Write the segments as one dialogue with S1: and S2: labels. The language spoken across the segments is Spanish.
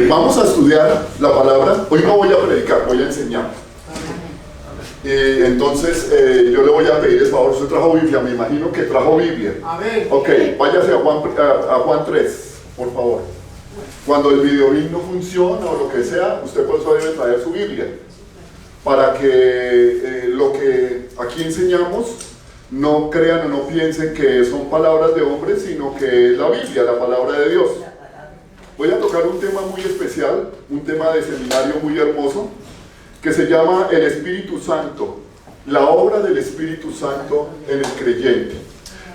S1: vamos a estudiar la palabra. Hoy no voy a predicar, voy a enseñar. Entonces yo le voy a pedir el favor. ¿Usted trajo Biblia? Me imagino que trajo Biblia. Ok, váyase a Juan 3, por favor. Cuando el videobeam no funciona o lo que sea, usted por eso debe traer su Biblia, para que lo que aquí enseñamos no crean o no piensen que son palabras de hombres, sino que es la Biblia, la palabra de Dios. Voy a tocar un tema muy especial, un tema de seminario muy hermoso, que se llama el Espíritu Santo, la obra del Espíritu Santo en el creyente.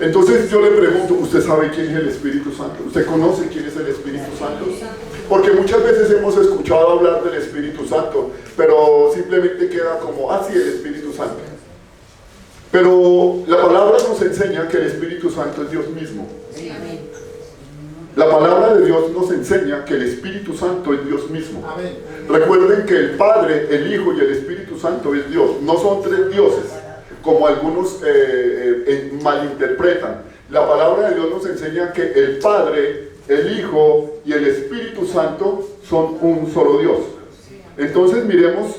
S1: Entonces yo le pregunto, ¿usted sabe quién es el Espíritu Santo? ¿Usted conoce quién es el Espíritu Santo? Porque muchas veces hemos escuchado hablar del Espíritu Santo, pero simplemente queda como, sí, el Espíritu Santo. Pero la palabra nos enseña que el Espíritu Santo es Dios mismo. La palabra de Dios nos enseña que el Espíritu Santo es Dios mismo. Recuerden que el Padre, el Hijo y el Espíritu Santo es Dios. No son tres dioses, como algunos malinterpretan. La palabra de Dios nos enseña que el Padre, el Hijo y el Espíritu Santo son un solo Dios. Entonces miremos,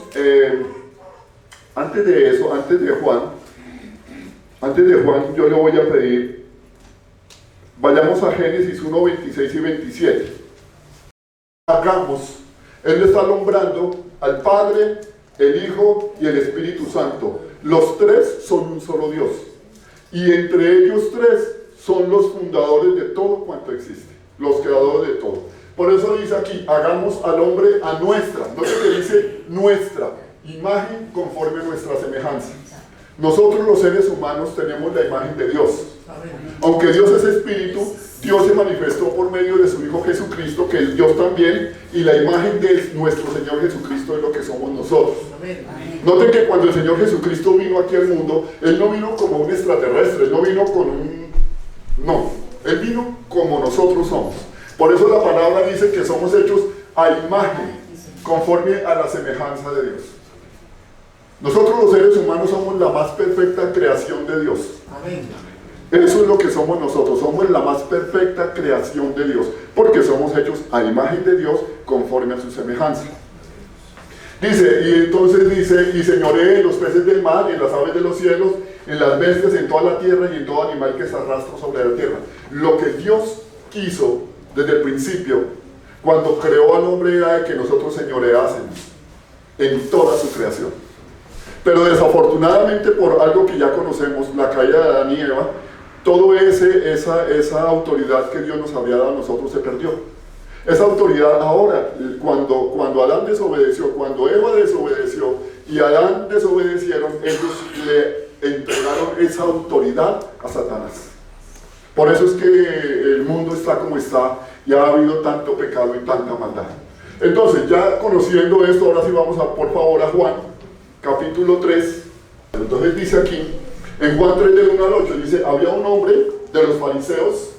S1: antes de eso, antes de Juan, yo le voy a pedir, vayamos a Génesis 1, 26 y 27. Hagamos, él le está nombrando al Padre, el Hijo y el Espíritu Santo. Los tres son un solo Dios. Y entre ellos tres son los fundadores de todo cuanto existe, los creadores de todo. Por eso dice aquí, hagamos al hombre a nuestra, no sé qué dice nuestra imagen conforme a nuestra semejanza. Nosotros los seres humanos tenemos la imagen de Dios. Aunque Dios es espíritu, Dios se manifestó por medio de su Hijo Jesucristo, que es Dios también, y la imagen de nuestro Señor Jesucristo es lo que somos nosotros. Noten que cuando el Señor Jesucristo vino aquí al mundo, Él no vino como un extraterrestre, Él no vino con un... No, Él vino como nosotros somos. Por eso la palabra dice que somos hechos a imagen, conforme a la semejanza de Dios. Nosotros los seres humanos somos la más perfecta creación de Dios. Eso es lo que somos nosotros, somos la más perfecta creación de Dios, porque somos hechos a imagen de Dios conforme a su semejanza. Dice, y entonces dice, y señoree en los peces del mar, en las aves de los cielos, en las bestias, en toda la tierra y en todo animal que se arrastra sobre la tierra. Lo que Dios quiso desde el principio, cuando creó al hombre, era de que nosotros señoreásemos en toda su creación. Pero desafortunadamente, por algo que ya conocemos, la caída de Adán y Eva, toda esa autoridad que Dios nos había dado a nosotros se perdió. Esa autoridad ahora, cuando Adán desobedeció, cuando Eva desobedeció y Adán desobedecieron, ellos le entregaron esa autoridad a Satanás. Por eso es que el mundo está como está y ha habido tanto pecado y tanta maldad. Entonces, ya conociendo esto, ahora sí vamos por favor a Juan, capítulo 3. Entonces dice aquí, en Juan 3 del 1 al 8, dice, había un hombre de los fariseos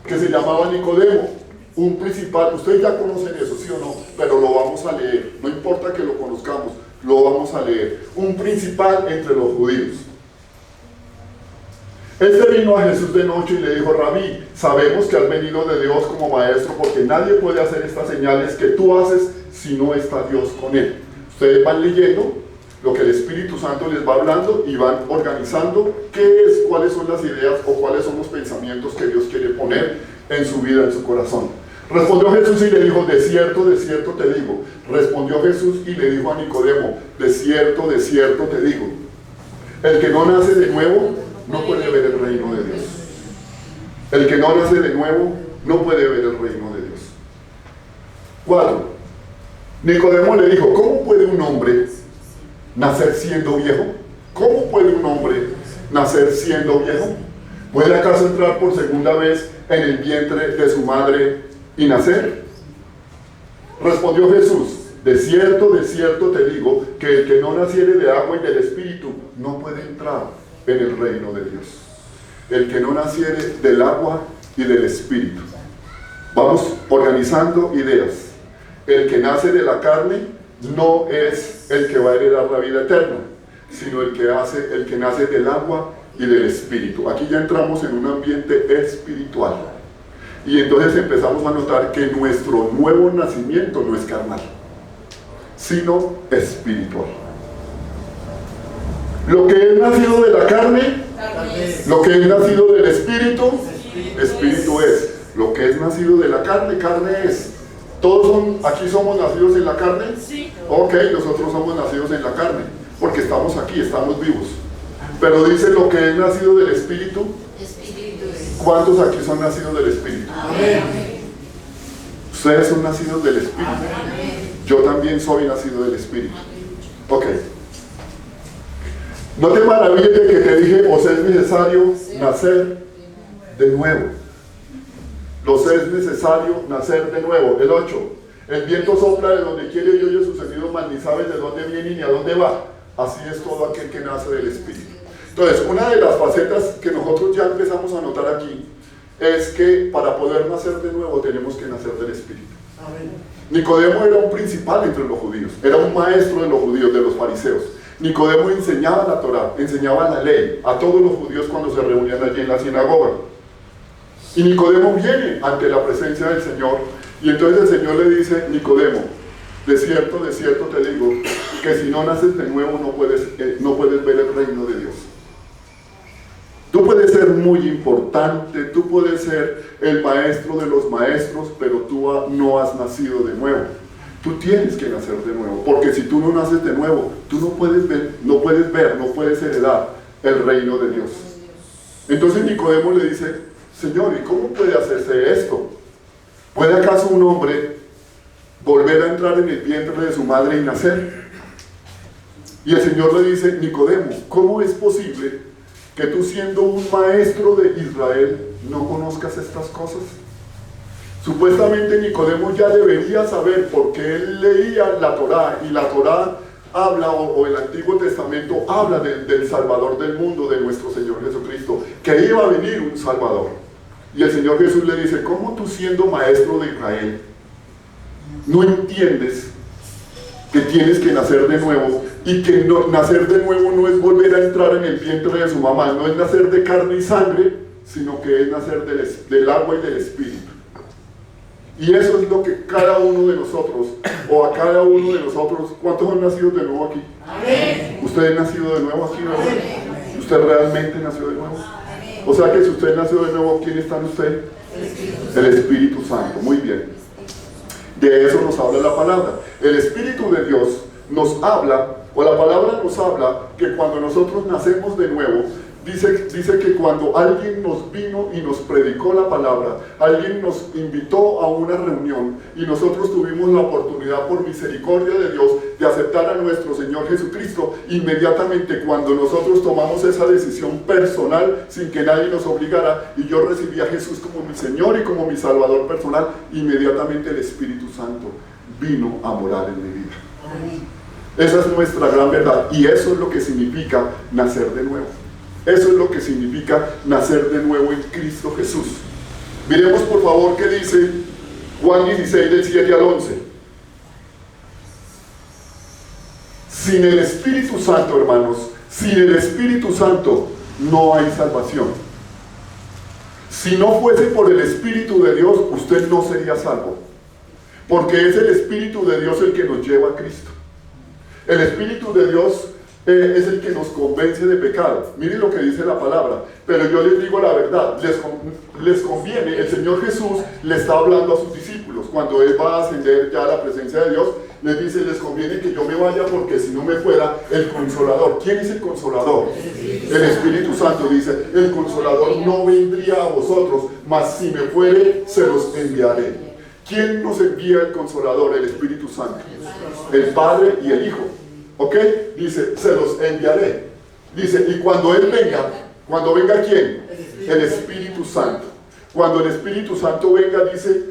S1: que se llamaba Nicodemo, un principal. Ustedes ya conocen eso, ¿sí o no? Pero lo vamos a leer, no importa que lo conozcamos, lo vamos a leer. Un principal entre los judíos. Este vino a Jesús de noche y le dijo, Rabí, sabemos que has venido de Dios como maestro, porque nadie puede hacer estas señales que tú haces si no está Dios con él. Ustedes van leyendo lo que el Espíritu Santo les va hablando y van organizando cuáles son las ideas o cuáles son los pensamientos que Dios quiere poner en su vida, en su corazón. Respondió Jesús y le dijo, de cierto te digo. Respondió Jesús y le dijo a Nicodemo, de cierto te digo. El que no nace de nuevo no puede ver el reino de Dios. El que no nace de nuevo no puede ver el reino de Dios. 4. Nicodemo le dijo, ¿cómo puede un hombre nacer siendo viejo? ¿Cómo puede un hombre nacer siendo viejo? ¿Puede acaso entrar por segunda vez en el vientre de su madre y nacer? Respondió Jesús, de cierto te digo, que el que no naciere de agua y del Espíritu no puede entrar en el reino de Dios. El que no naciere del agua y del Espíritu. Vamos organizando ideas. El que nace de la carne no es el que va a heredar la vida eterna, sino el que nace del agua y del Espíritu. Aquí ya entramos en un ambiente espiritual. Y entonces empezamos a notar que nuestro nuevo nacimiento no es carnal, sino espiritual. Lo que es nacido de la carne, lo que es nacido del espíritu, espíritu es. Lo que es nacido de la carne, carne es. ¿Todos aquí somos nacidos en la carne?
S2: Sí.
S1: Ok, nosotros somos nacidos en la carne, porque estamos aquí, estamos vivos. Pero dice lo que es nacido del espíritu. ¿Cuántos aquí son nacidos del espíritu?
S2: Amén.
S1: Ustedes son nacidos del espíritu. Yo también soy nacido del espíritu. Ok. No te maravilles de que te dije, os es necesario nacer de nuevo. Os es necesario nacer de nuevo. El 8. El viento sopla de donde quiere y oye su sonido, mas ni sabes de dónde viene ni a dónde va. Así es todo aquel que nace del espíritu. Entonces, una de las facetas que nosotros ya empezamos a notar aquí es que para poder nacer de nuevo tenemos que nacer del espíritu.
S2: Amén.
S1: Nicodemo era un principal entre los judíos, era un maestro de los judíos, de los fariseos. Nicodemo enseñaba la Torá, enseñaba la ley a todos los judíos cuando se reunían allí en la sinagoga. Y Nicodemo viene ante la presencia del Señor, y entonces el Señor le dice: Nicodemo, de cierto te digo, que si no naces de nuevo no puedes ver el reino de Dios. Tú puedes ser muy importante, tú puedes ser el maestro de los maestros, pero tú no has nacido de nuevo. Tú tienes que nacer de nuevo, porque si tú no naces de nuevo, tú no puedes ver, heredar el reino de Dios. Entonces Nicodemo le dice: Señor, ¿y cómo puede hacerse esto? ¿Puede acaso un hombre volver a entrar en el vientre de su madre y nacer? Y el Señor le dice: Nicodemo, ¿cómo es posible que tú, siendo un maestro de Israel, no conozcas estas cosas? Supuestamente Nicodemo ya debería saber, porque él leía la Torá, y la Torá habla, o el Antiguo Testamento habla del Salvador del mundo, de nuestro Señor Jesucristo, que iba a venir un Salvador. Y el Señor Jesús le dice: ¿cómo tú, siendo maestro de Israel, no entiendes que tienes que nacer de nuevo? Y que nacer de nuevo no es volver a entrar en el vientre de su mamá, no es nacer de carne y sangre, sino que es nacer del agua y del espíritu. Y eso es lo que cada uno de nosotros, o a cada uno de nosotros, ¿cuántos han nacido de nuevo aquí?
S2: Amén.
S1: ¿Usted ha nacido de nuevo aquí, verdad? ¿Usted realmente nació de nuevo? O sea que si usted nació de nuevo, ¿quién está en usted? El Espíritu Santo. Muy bien. De eso nos habla la palabra. El Espíritu de Dios nos habla, o la palabra nos habla, que cuando nosotros nacemos de nuevo, dice que cuando alguien nos vino y nos predicó la palabra, alguien nos invitó a una reunión y nosotros tuvimos la oportunidad, por misericordia de Dios, de aceptar a nuestro Señor Jesucristo, inmediatamente cuando nosotros tomamos esa decisión personal sin que nadie nos obligara, y yo recibí a Jesús como mi Señor y como mi Salvador personal, inmediatamente el Espíritu Santo vino a morar en mi vida. Esa es nuestra gran verdad, y eso es lo que significa nacer de nuevo. Eso es lo que significa nacer de nuevo en Cristo Jesús. Miremos por favor qué dice Juan 16 del 7 al 11. Sin el Espíritu Santo, hermanos, sin el Espíritu Santo no hay salvación. Si no fuese por el Espíritu de Dios, usted no sería salvo, porque es el Espíritu de Dios el que nos lleva a Cristo. El Espíritu de Dios es el que nos convence de pecado. Miren lo que dice la palabra. Pero yo les digo la verdad, les conviene. El Señor Jesús le está hablando a sus discípulos cuando Él va a ascender ya a la presencia de Dios. Les dice: les conviene que yo me vaya, porque si no me fuera, el Consolador. ¿Quién es el Consolador? El Espíritu Santo. Dice: el Consolador no vendría a vosotros, mas si me fuere, se los enviaré. ¿Quién nos envía el Consolador? El Espíritu Santo. El Padre y el Hijo. ¿Ok? Dice: se los enviaré. Dice: y cuando Él venga, ¿cuando venga quién? El Espíritu Santo. Cuando el Espíritu Santo venga, dice,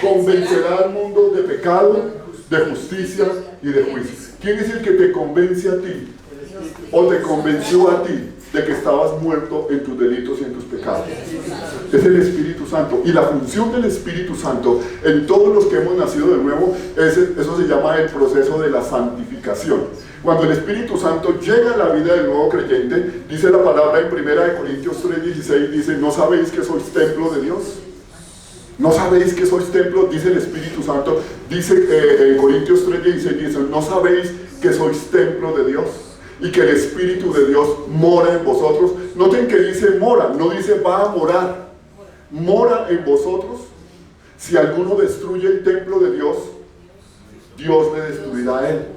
S1: convencerá al mundo de pecado, de justicia y de juicio. ¿Quién es el que te convence a ti, o te convenció a ti, de que estabas muerto en tus delitos y en tus pecados? Es el Espíritu Santo. Y la función del Espíritu Santo en todos los que hemos nacido de nuevo, eso se llama el proceso de la santificación. Cuando el Espíritu Santo llega a la vida del nuevo creyente, dice la palabra en 1 Corintios 3:16, dice: ¿no sabéis que sois templo de Dios? ¿No sabéis que sois templo? Dice el Espíritu Santo, dice en Corintios 3:16, dice, ¿no sabéis que sois templo de Dios? Y que el Espíritu de Dios mora en vosotros. Noten que dice mora, no dice va a morar. Mora en vosotros. Si alguno destruye el templo de Dios, Dios le destruirá a él.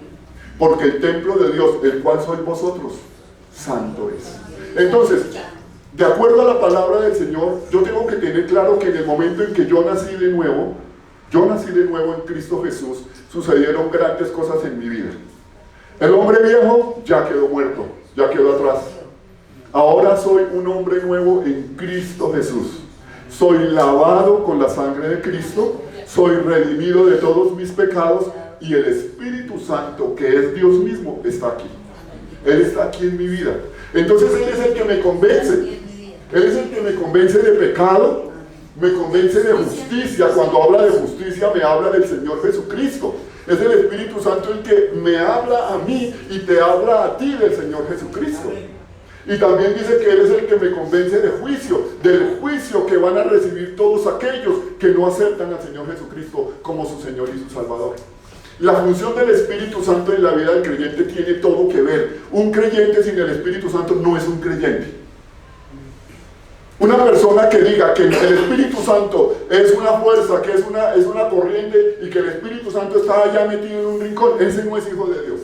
S1: Porque el templo de Dios, el cual sois vosotros, santo es. Entonces, de acuerdo a la palabra del Señor, yo tengo que tener claro que en el momento en que yo nací de nuevo en Cristo Jesús, sucedieron grandes cosas en mi vida. El hombre viejo ya quedó muerto, ya quedó atrás. Ahora soy un hombre nuevo en Cristo Jesús. Soy lavado con la sangre de Cristo, soy redimido de todos mis pecados y el Espíritu Santo, que es Dios mismo, está aquí. Él está aquí en mi vida. Entonces Él es el que me convence. Él es el que me convence de pecado, me convence de justicia. Cuando habla de justicia me habla del Señor Jesucristo. Es el Espíritu Santo el que me habla a mí y te habla a ti del Señor Jesucristo. Y también dice que Él es el que me convence de juicio, del juicio que van a recibir todos aquellos que no aceptan al Señor Jesucristo como su Señor y su Salvador. La función del Espíritu Santo en la vida del creyente tiene todo que ver. Un creyente sin el Espíritu Santo no es un creyente. Una persona que diga que el Espíritu Santo es una fuerza, que es una corriente y que el Espíritu Santo está allá metido en un rincón, ese no es hijo de Dios.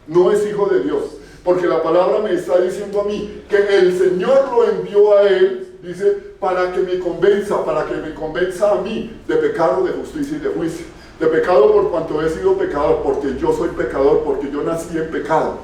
S1: No es hijo de Dios. Porque la palabra me está diciendo a mí que el Señor lo envió a él, dice, para que me convenza a mí de pecado, de justicia y de juicio. De pecado por cuanto he sido pecador, porque yo soy pecador, porque yo nací en pecado.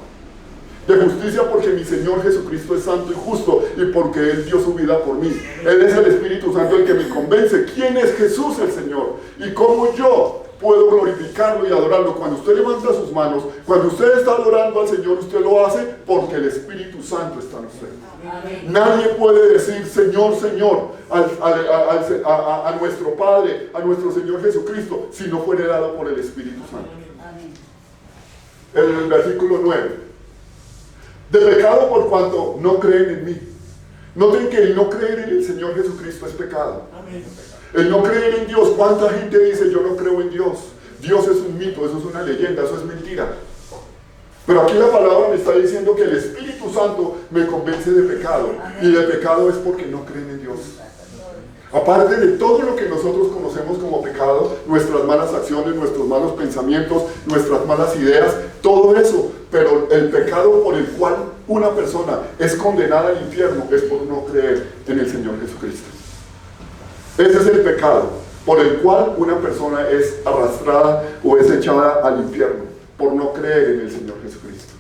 S1: De justicia porque mi Señor Jesucristo es santo y justo y porque Él dio su vida por mí. Él es el Espíritu Santo el que me convence quién es Jesús el Señor y cómo yo puedo glorificarlo y adorarlo. Cuando usted levanta sus manos, cuando usted está adorando al Señor, usted lo hace porque el Espíritu Santo está en usted. Amén. Nadie puede decir Señor, Señor a nuestro Padre, a nuestro Señor Jesucristo, si no fuera dado por el Espíritu Santo. El versículo 9. De pecado por cuanto no creen en mí. Noten que el no creer en el Señor Jesucristo es pecado. Amén. El no creer en Dios. ¿Cuánta gente dice yo no creo en Dios? Dios es un mito, eso es una leyenda, eso es mentira. Pero aquí la palabra me está diciendo que el Espíritu Santo me convence de pecado. Y de pecado es porque no creen en Dios. Aparte de todo lo que nosotros conocemos como pecado, nuestras malas acciones, nuestros malos pensamientos, nuestras malas ideas, todo eso, pero el pecado por el cual una persona es condenada al infierno es por no creer en el Señor Jesucristo. Ese es el pecado por el cual una persona es arrastrada o es echada al infierno, por no creer en el Señor Jesucristo.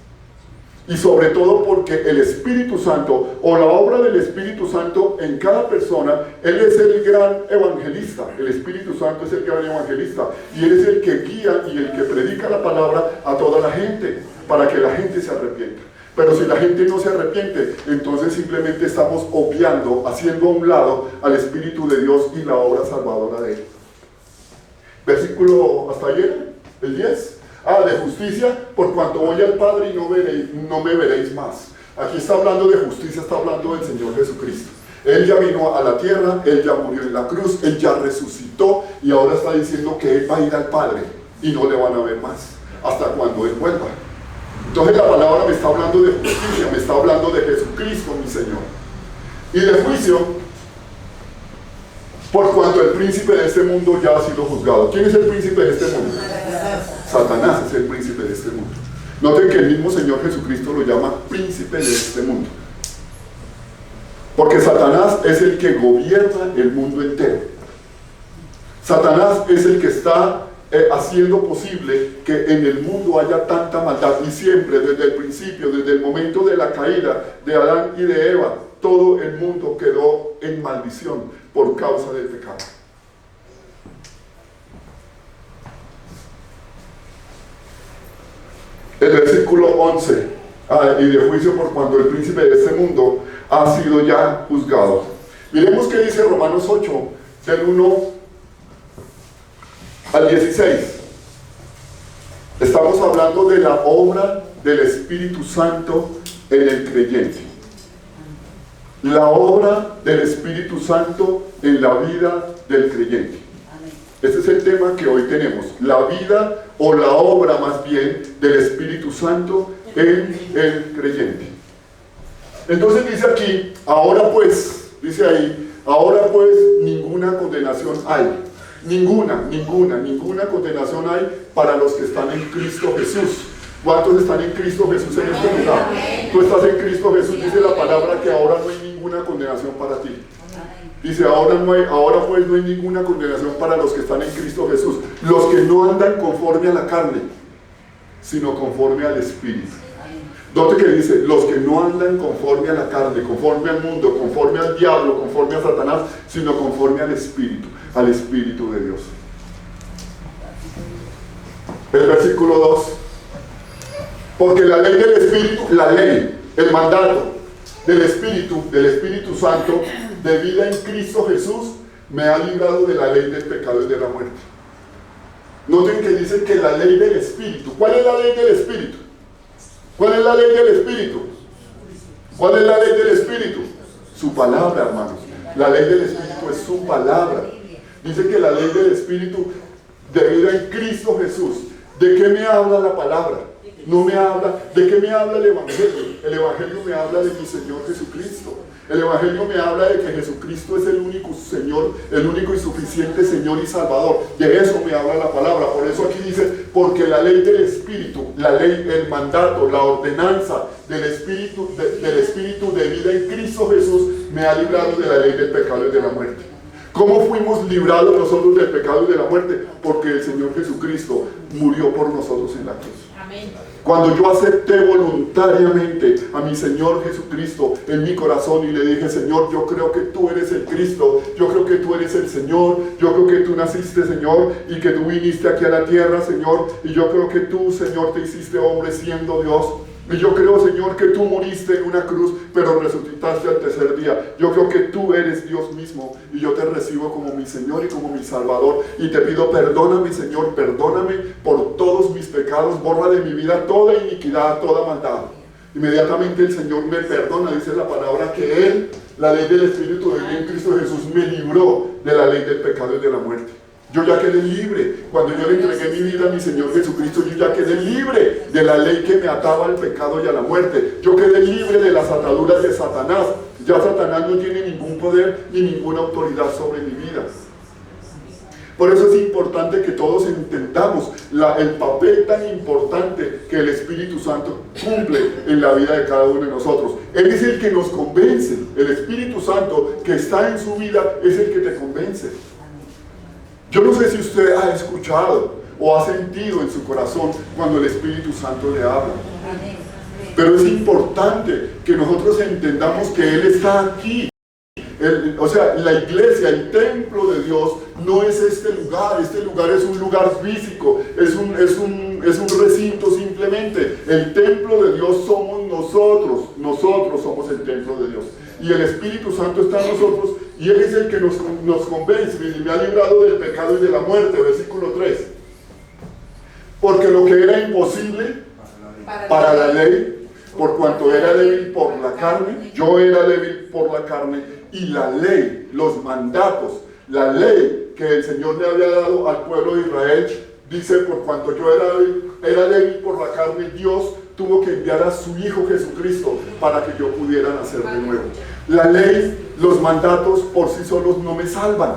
S1: Y sobre todo porque el Espíritu Santo o la obra del Espíritu Santo en cada persona, Él es el gran evangelista. El Espíritu Santo es el gran evangelista y Él es el que guía y el que predica la palabra a toda la gente para que la gente se arrepienta. Pero si la gente no se arrepiente, entonces simplemente estamos obviando, haciendo a un lado al Espíritu de Dios y la obra salvadora de Él. Versículo hasta ayer, el 10. De justicia, por cuanto voy al Padre y no me veréis más. Aquí está hablando de justicia, está hablando del Señor Jesucristo. Él ya vino a la tierra, Él ya murió en la cruz, Él ya resucitó y ahora está diciendo que Él va a ir al Padre y no le van a ver más hasta cuando Él vuelva. Entonces la palabra me está hablando de justicia, me está hablando de Jesucristo, mi Señor. Y de juicio, por cuanto el príncipe de este mundo ya ha sido juzgado. ¿Quién es el príncipe de este mundo? Satanás es el príncipe de este mundo. Noten que el mismo Señor Jesucristo lo llama príncipe de este mundo. Porque Satanás es el que gobierna el mundo entero. Satanás es el que está haciendo posible que en el mundo haya tanta maldad. Y siempre, desde el principio, desde el momento de la caída de Adán y de Eva, todo el mundo quedó en maldición por causa del pecado. El versículo 11, y de juicio por cuando el príncipe de este mundo ha sido ya juzgado. Miremos qué dice Romanos 8, del 1 al 16. Estamos hablando de la obra del Espíritu Santo en el creyente. La obra del Espíritu Santo en la vida del creyente. Este es el tema que hoy tenemos, la vida o la obra más bien del Espíritu Santo en el creyente. Entonces dice aquí, ahora pues, dice ahí, ahora pues ninguna condenación hay. Ninguna condenación hay para los que están en Cristo Jesús. ¿Cuántos están en Cristo Jesús en este lugar? Tú estás en Cristo Jesús, dice la palabra que ahora no hay ninguna condenación para ti. Dice, ahora pues no hay ninguna condenación para los que están en Cristo Jesús, los que no andan conforme a la carne, sino conforme al Espíritu. Note que dice, los que no andan conforme a la carne, conforme al mundo, conforme al diablo, conforme a Satanás, sino conforme al Espíritu de Dios. El versículo 2. Porque la ley del Espíritu, el mandato del Espíritu Santo, de vida en Cristo Jesús, me ha librado de la ley del pecado y de la muerte. Noten que dice que la ley del Espíritu. ¿Cuál es la ley del Espíritu? ¿Cuál es la ley del Espíritu? ¿Cuál es la ley del Espíritu? Su palabra, hermanos. La ley del Espíritu es su palabra. Dice que la ley del Espíritu de vida en Cristo Jesús. ¿De qué me habla la palabra? No me habla. ¿De qué me habla el Evangelio? El Evangelio me habla de mi Señor Jesucristo. El Evangelio me habla de que Jesucristo es el único Señor, el único y suficiente Señor y Salvador. De eso me habla la palabra. Por eso aquí dice, porque la ley del Espíritu, la ley, el mandato, la ordenanza del Espíritu de vida en Cristo Jesús me ha librado de la ley del pecado y de la muerte. ¿Cómo fuimos librados nosotros del pecado y de la muerte? Porque el Señor Jesucristo murió por nosotros en la cruz. Amén. Cuando yo acepté voluntariamente a mi Señor Jesucristo en mi corazón y le dije, Señor, yo creo que tú eres el Cristo, yo creo que tú eres el Señor, yo creo que tú naciste, Señor, y que tú viniste aquí a la tierra, Señor, y yo creo que tú, Señor, te hiciste hombre siendo Dios. Y yo creo, Señor, que tú moriste en una cruz, pero resucitaste al tercer día. Yo creo que tú eres Dios mismo y yo te recibo como mi Señor y como mi Salvador. Y te pido, perdóname, Señor, perdóname por todos mis pecados, borra de mi vida toda iniquidad, toda maldad. Inmediatamente el Señor me perdona, dice la palabra que Él, la ley del Espíritu de vida en Cristo Jesús, me libró de la ley del pecado y de la muerte. Yo ya quedé libre. Cuando yo le entregué mi vida a mi Señor Jesucristo, yo ya quedé libre de la ley que me ataba al pecado y a la muerte. Yo quedé libre de las ataduras de Satanás. Ya Satanás no tiene ningún poder ni ninguna autoridad sobre mi vida. Por eso es importante que todos entendamos el papel tan importante que el Espíritu Santo cumple en la vida de cada uno de nosotros. Él es el que nos convence. El Espíritu Santo que está en su vida es el que te convence. Yo no sé si usted ha escuchado o ha sentido en su corazón cuando el Espíritu Santo le habla. Pero es importante que nosotros entendamos que Él está aquí. O sea, la iglesia, el templo de Dios no es este lugar es un lugar físico, es un recinto simplemente. El templo de Dios somos nosotros somos el templo de Dios. Y el Espíritu Santo está en nosotros y Él es el que nos convence y me ha librado del pecado y de la muerte, versículo 3. Porque lo que era imposible para la ley, por cuanto era débil por la carne, yo era débil por la carne, y la ley, los mandatos, la ley que el Señor le había dado al pueblo de Israel, dice, por cuanto yo era débil por la carne, Dios tuvo que enviar a su Hijo Jesucristo para que yo pudiera nacer de nuevo. La ley, los mandatos por sí solos no me salvan.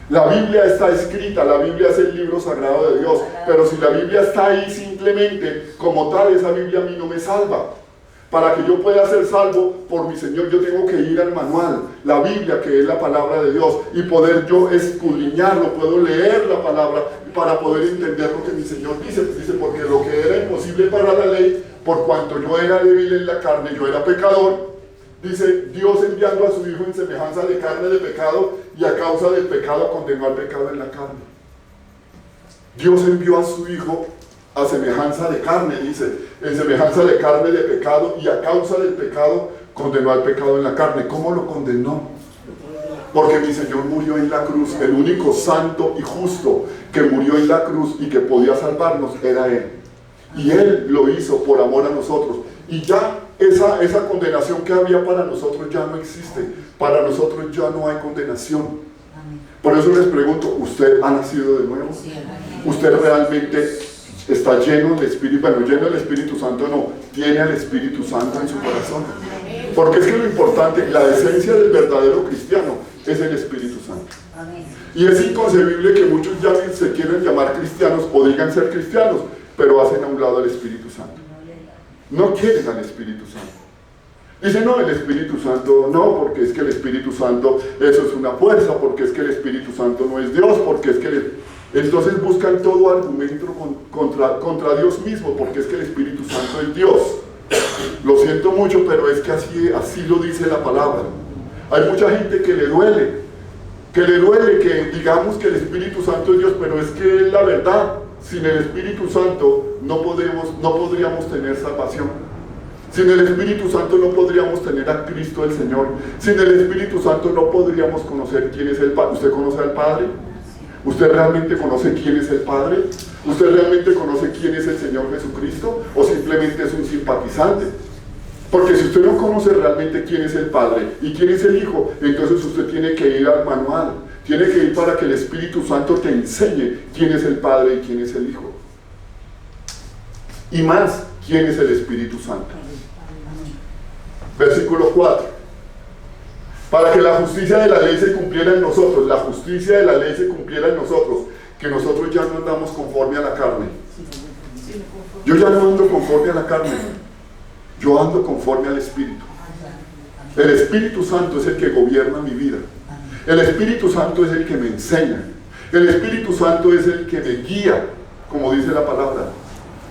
S1: La Biblia está escrita, la Biblia es el libro sagrado de Dios, pero si la Biblia está ahí simplemente como tal, esa Biblia a mí no me salva. Para que yo pueda ser salvo por mi Señor, yo tengo que ir al manual, la Biblia, que es la palabra de Dios, y poder yo escudriñarlo, puedo leer la palabra para poder entender lo que mi Señor dice. Pues dice, porque lo que era imposible para la ley, por cuanto yo era débil en la carne, yo era pecador, dice, Dios enviando a su Hijo en semejanza de carne de pecado, y a causa del pecado condenó al pecado en la carne. Dios envió a su Hijo a semejanza de carne, dice, en semejanza de carne de pecado, y a causa del pecado condenó al pecado en la carne. ¿Cómo lo condenó? Porque mi Señor murió en la cruz. El único santo y justo que murió en la cruz y que podía salvarnos era Él. Y Él lo hizo por amor a nosotros. Y ya esa condenación que había para nosotros ya no existe. Para nosotros ya no hay condenación. eso les pregunto, ¿usted ha nacido de nuevo? ¿Usted realmente está lleno del Espíritu? Bueno, lleno del Espíritu Santo no, tiene al Espíritu Santo en su corazón. Porque es que lo importante, la esencia del verdadero cristiano es el Espíritu Santo. Y es inconcebible que muchos se quieran llamar cristianos o digan ser cristianos, pero hacen a un lado al Espíritu Santo. No quieren al Espíritu Santo. Dicen, no, el Espíritu Santo no, porque es que el Espíritu Santo, eso es una fuerza, porque es que el Espíritu Santo no es Dios, porque es que... Entonces buscan todo argumento contra Dios mismo, porque es que el Espíritu Santo es Dios. Lo siento mucho, pero es que así lo dice la palabra. Hay mucha gente que le duele que digamos que el Espíritu Santo es Dios, pero es que es la verdad. Sin el Espíritu Santo no podríamos tener salvación. Sin el Espíritu Santo no podríamos tener a Cristo el Señor. Sin el Espíritu Santo no podríamos conocer quién es el Padre. ¿Usted conoce al Padre? ¿Usted realmente conoce quién es el Padre? ¿Usted realmente conoce quién es el Señor Jesucristo? ¿O simplemente es un simpatizante? Porque si usted no conoce realmente quién es el Padre y quién es el Hijo, entonces usted tiene que ir al manual. Tiene que ir para que el Espíritu Santo te enseñe quién es el Padre y quién es el Hijo. Y más, quién es el Espíritu Santo. Versículo 4. Para que la justicia de la ley se cumpliera en nosotros, la justicia de la ley se cumpliera en nosotros, que nosotros ya no andamos conforme a la carne. Yo ya no ando conforme a la carne, yo ando conforme al Espíritu. El Espíritu Santo es el que gobierna mi vida. El Espíritu Santo es el que me enseña. El Espíritu Santo es el que me guía, como dice la palabra.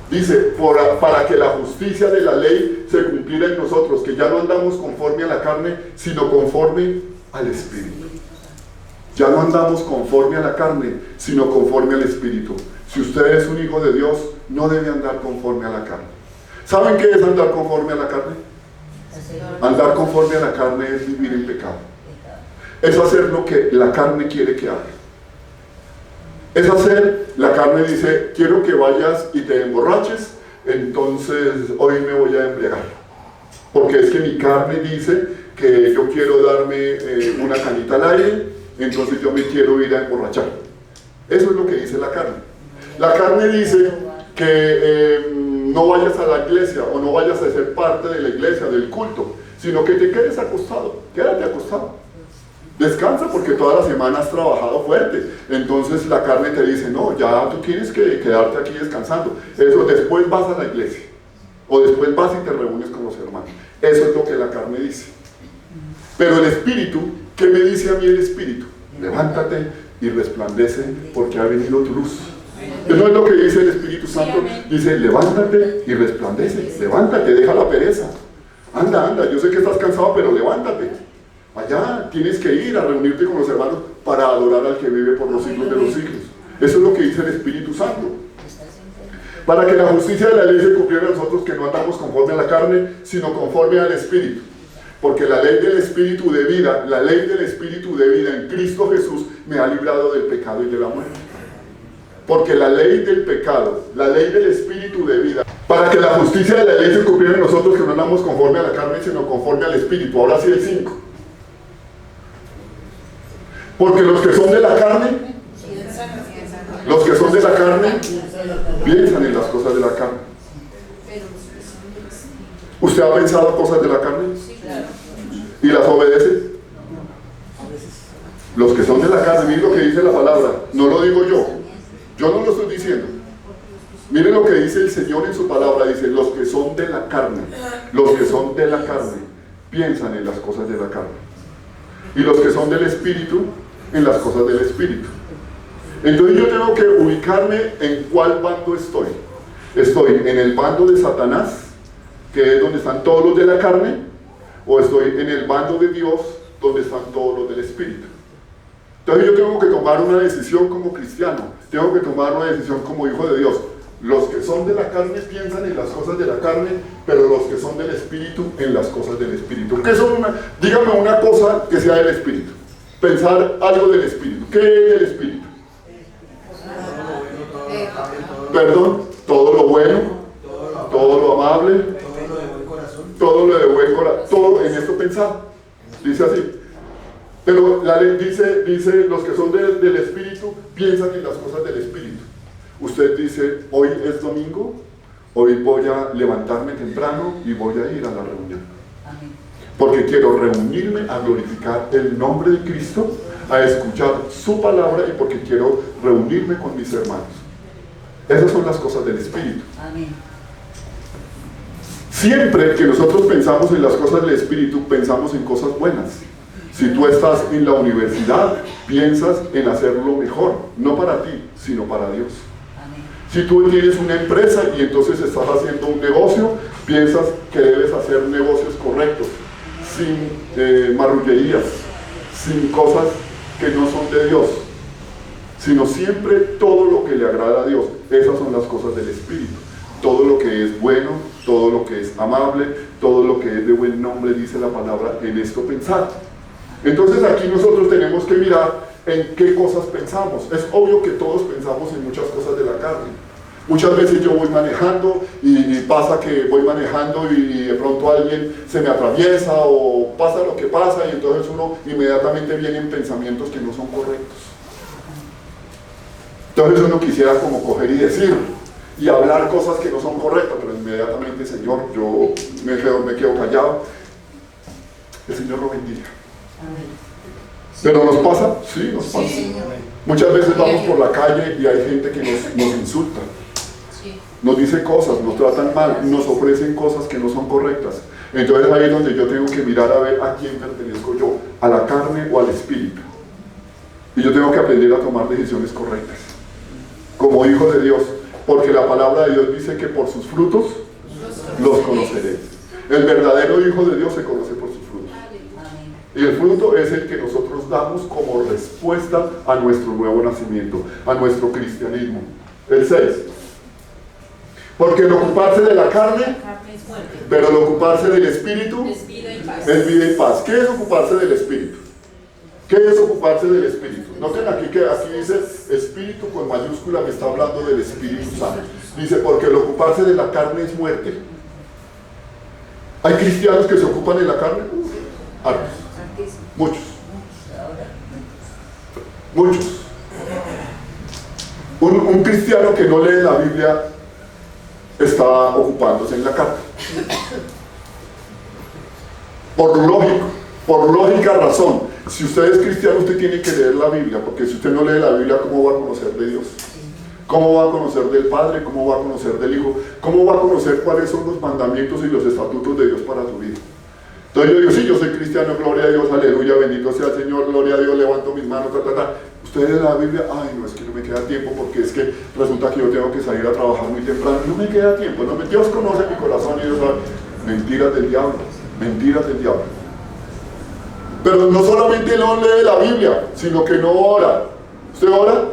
S1: Dice, para que la justicia de la ley se cumpliera en nosotros, que ya no andamos conforme a la carne, sino conforme al Espíritu. Ya no andamos conforme a la carne, sino conforme al Espíritu. Si usted es un hijo de Dios, no debe andar conforme a la carne. ¿Saben qué es andar conforme a la carne? Andar conforme a la carne es vivir en pecado. Es hacer lo que la carne quiere que haga. Es hacer, la carne dice, quiero que vayas y te emborraches, entonces hoy me voy a embriagar. Porque es que mi carne dice que yo quiero darme una canita al aire, entonces yo me quiero ir a emborrachar. Eso es lo que dice la carne. La carne dice que no vayas a la iglesia o no vayas a ser parte de la iglesia, del culto, sino que te quedes acostado, quédate acostado. Descansa porque toda la semana has trabajado fuerte. Entonces la carne te dice, no, ya tú tienes que quedarte aquí descansando. Eso, después vas a la iglesia. O después vas y te reúnes con los hermanos. Eso es lo que la carne dice. Pero el Espíritu, ¿qué me dice a mí el Espíritu? Levántate y resplandece porque ha venido tu luz. Eso es lo que dice el Espíritu Santo. Dice, levántate y resplandece. Levántate, deja la pereza. Anda, yo sé que estás cansado, pero levántate. Allá tienes que ir a reunirte con los hermanos para adorar al que vive por los siglos de los siglos. Eso es lo que dice el Espíritu Santo. Para que la justicia de la ley se cumpliera en nosotros, que no andamos conforme a la carne, sino conforme al Espíritu. Porque la ley del Espíritu de vida, la ley del Espíritu de vida en Cristo Jesús me ha librado del pecado y de la muerte. Porque la ley del pecado, la ley del Espíritu de vida, para que la justicia de la ley se cumpliera en nosotros, que no andamos conforme a la carne, sino conforme al Espíritu. Ahora sí el 5. Porque los que son de la carne, piensan en las cosas de la carne. ¿Usted ha pensado cosas de la carne? ¿Y las obedece? Los que son de la carne, miren lo que dice la palabra, no lo digo yo no lo estoy diciendo. Miren lo que dice el Señor en su palabra, dice, los que son de la carne, piensan en las cosas de la carne. Y los que son del Espíritu, en las cosas del Espíritu. Entonces yo tengo que ubicarme en cuál bando estoy. ¿Estoy en el bando de Satanás, que es donde están todos los de la carne? ¿O estoy en el bando de Dios, donde están todos los del Espíritu? Entonces yo tengo que tomar una decisión como cristiano, tengo que tomar una decisión como hijo de Dios. Los que son de la carne piensan en las cosas de la carne, pero los que son del Espíritu, en las cosas del Espíritu. ¿Qué son dígame una cosa que sea del Espíritu. Pensar algo del Espíritu. ¿Qué es el Espíritu? Perdón, todo lo bueno, todo lo amable, todo lo de buen corazón, todo en esto pensar. Dice así. Pero la dice, los que son del Espíritu piensan en las cosas del Espíritu. Usted dice, hoy es domingo, hoy voy a levantarme temprano y voy a ir a la reunión. Porque quiero reunirme a glorificar el nombre de Cristo, a escuchar su palabra y porque quiero reunirme con mis hermanos. Esas son las cosas del Espíritu.
S2: Amén.
S1: Siempre que nosotros pensamos en las cosas del Espíritu, pensamos en cosas buenas. Si tú estás en la universidad, piensas en hacerlo mejor, no para ti, sino para Dios. Si tú tienes una empresa y entonces estás haciendo un negocio, piensas que debes hacer negocios correctos, sin marrullerías, sin cosas que no son de Dios, sino siempre todo lo que le agrada a Dios. Esas son las cosas del Espíritu. Todo lo que es bueno, todo lo que es amable, todo lo que es de buen nombre, dice la palabra, en esto pensar. Entonces aquí nosotros tenemos que mirar en qué cosas pensamos. Es obvio que todos pensamos en muchas cosas de la carne. Muchas veces yo voy manejando y pasa que voy manejando y de pronto alguien se me atraviesa o pasa lo que pasa y entonces uno inmediatamente vienen pensamientos que no son correctos. Entonces uno quisiera como coger y decir y hablar cosas que no son correctas, pero inmediatamente, Señor, yo me quedo callado. El Señor lo bendiga. ¿Pero nos pasa? Sí, nos pasa. Sí, muchas veces vamos por la calle y hay gente que nos insulta, nos dice cosas, nos tratan mal, nos ofrecen cosas que no son correctas. Entonces ahí es donde yo tengo que mirar a ver a quién pertenezco yo, a la carne o al espíritu. Y yo tengo que aprender a tomar decisiones correctas, como hijo de Dios, porque la palabra de Dios dice que por sus frutos los conoceréis. El verdadero hijo de Dios se conoce por sus frutos. Y el fruto es el que nosotros damos como respuesta a nuestro nuevo nacimiento, a nuestro cristianismo. El 6. Porque el ocuparse de la carne, pero el ocuparse del espíritu es vida y paz. ¿Qué es ocuparse del espíritu? ¿Qué es ocuparse del espíritu? Noten aquí que aquí dice espíritu con mayúscula, me está hablando del Espíritu Santo. Dice, porque el ocuparse de la carne es muerte. ¿Hay cristianos que se ocupan de la carne? Hartos. Muchos. Muchos. Un cristiano que no lee la Biblia está ocupándose en la carne. Por lógica razón. Si usted es cristiano, usted tiene que leer la Biblia, porque si usted no lee la Biblia, ¿cómo va a conocer de Dios? ¿Cómo va a conocer del Padre? ¿Cómo va a conocer del Hijo? ¿Cómo va a conocer cuáles son los mandamientos y los estatutos de Dios para tu vida? Entonces yo digo, sí, yo soy cristiano, gloria a Dios, aleluya, bendito sea el Señor, gloria a Dios, levanto mis manos, Usted lee la Biblia, ay, no, es que no me queda tiempo, porque es que resulta que yo tengo que salir a trabajar muy temprano, no me queda tiempo, no, Dios conoce mi corazón y Dios sabe. Mentiras del diablo, mentiras del diablo. Pero no solamente no lee la Biblia, sino que no ora. ¿Usted ora?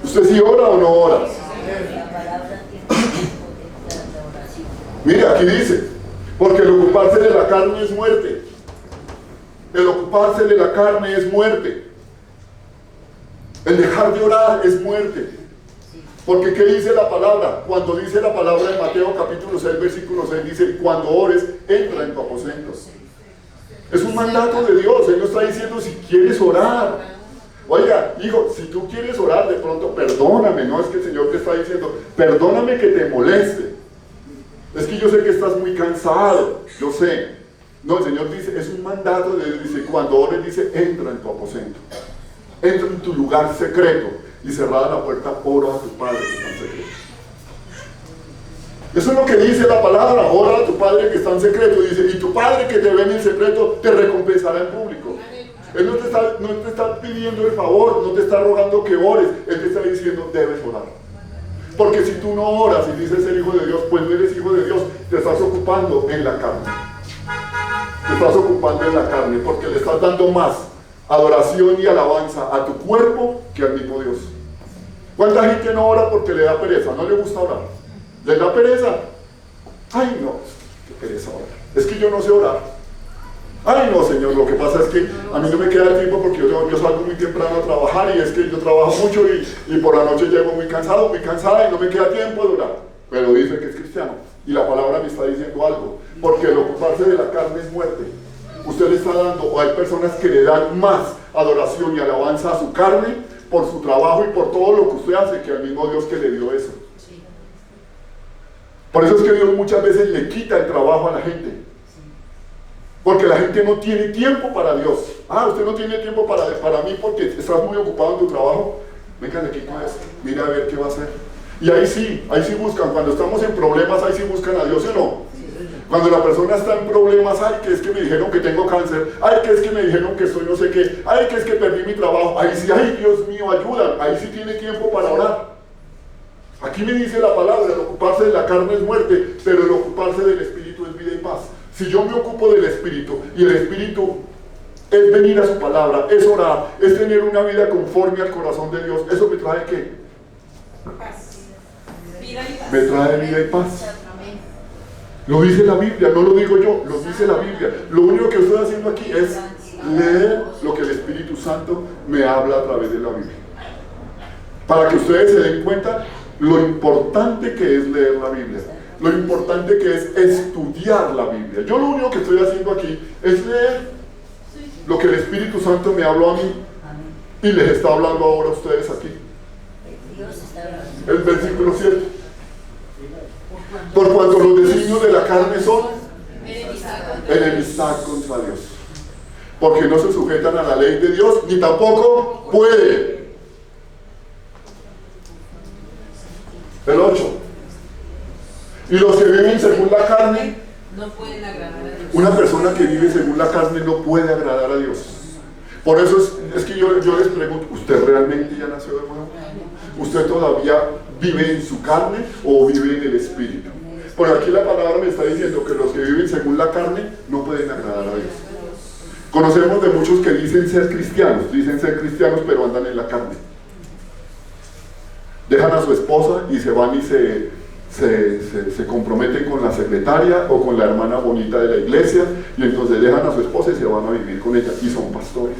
S1: ¿Usted sí ora o no ora? Mire, aquí dice, porque el ocuparse de la carne es muerte. El ocuparse de la carne es muerte. El dejar de orar es muerte. Porque ¿qué dice la palabra? Cuando dice la palabra en Mateo capítulo 6, versículo 6, dice, cuando ores, entra en tu aposento. Es un mandato de Dios. Él nos está diciendo si quieres orar. Oiga, hijo, si tú quieres orar, de pronto perdóname. No es que el Señor te está diciendo, perdóname que te moleste. Es que yo sé que estás muy cansado. Yo sé. No, el Señor dice, es un mandato de Dios. Dice, cuando ores, dice, entra en tu aposento. Entra en tu lugar secreto. Y cerrada la puerta, ora a tu Padre que está en secreto. Eso es lo que dice la palabra, ora a tu Padre que está en secreto. Dice, y tu Padre que te ve en el secreto te recompensará en público. Él no te está pidiendo el favor, no te está rogando que ores. Él te está diciendo, debes orar. Porque si tú no oras y dices ser hijo de Dios, pues no eres hijo de Dios, te estás ocupando en la carne. Te estás ocupando en la carne porque le estás dando más adoración y alabanza a tu cuerpo que al mismo Dios. ¿Cuánta gente no ora porque le da pereza? No le gusta orar. ¿Le da pereza? Ay no, qué pereza orar. Es que yo no sé orar. Ay no, Señor, lo que pasa es que a mí no me queda tiempo porque yo salgo muy temprano a trabajar y es que yo trabajo mucho y por la noche llego muy cansado, muy cansada y no me queda tiempo de orar. Pero dice que es cristiano y la palabra me está diciendo algo, porque el ocuparse de la carne es muerte. usted le está dando, o hay personas que le dan más adoración y alabanza a su carne por su trabajo y por todo lo que usted hace que al mismo Dios que le dio eso. Por eso es que Dios muchas veces le quita el trabajo a la gente, porque la gente no tiene tiempo para Dios. Usted no tiene tiempo para mí porque estás muy ocupado en tu trabajo. Venga, le quito esto, mira a ver qué va a hacer. Y ahí sí buscan, cuando estamos en problemas, ahí sí buscan a Dios, ¿sí o no? Cuando la persona está en problemas, ay, que es que me dijeron que tengo cáncer, ay, que es que me dijeron que soy no sé qué, ay, que es que perdí mi trabajo, ahí sí, ay, Dios mío, ayuda, ahí sí tiene tiempo para orar. Aquí me dice la palabra, el ocuparse de la carne es muerte, pero el ocuparse del Espíritu es vida y paz. Si yo me ocupo del Espíritu, y el Espíritu es venir a su palabra, es orar, es tener una vida conforme al corazón de Dios, ¿eso me trae qué?
S2: Paz. Vida y paz.
S1: Me trae vida y paz. Lo dice la Biblia, no lo digo yo, lo dice la Biblia. Lo único que estoy haciendo aquí es leer lo que el Espíritu Santo me habla a través de la Biblia. Para que ustedes se den cuenta lo importante que es leer la Biblia, lo importante que es estudiar la Biblia. Yo lo único que estoy haciendo aquí es leer lo que el Espíritu Santo me habló a mí y les está hablando ahora a ustedes aquí. El versículo 7. Por cuanto los designios de la carne son enemistad contra Dios, porque no se sujetan a la ley de Dios, ni tampoco puede. El 8. Y los que viven según la carne
S2: no pueden agradar a Dios.
S1: Una persona que vive según la carne no puede agradar a Dios. Por eso es que yo les pregunto, ¿usted realmente ya nació de nuevo? ¿Usted todavía vive en su carne o vive en el Espíritu? Por aquí la palabra me está diciendo que los que viven según la carne no pueden agradar a Dios. Conocemos de muchos que dicen ser cristianos pero andan en la carne. Dejan a su esposa y se van y se comprometen con la secretaria o con la hermana bonita de la iglesia, y entonces dejan a su esposa y se van a vivir con ella, y son pastores.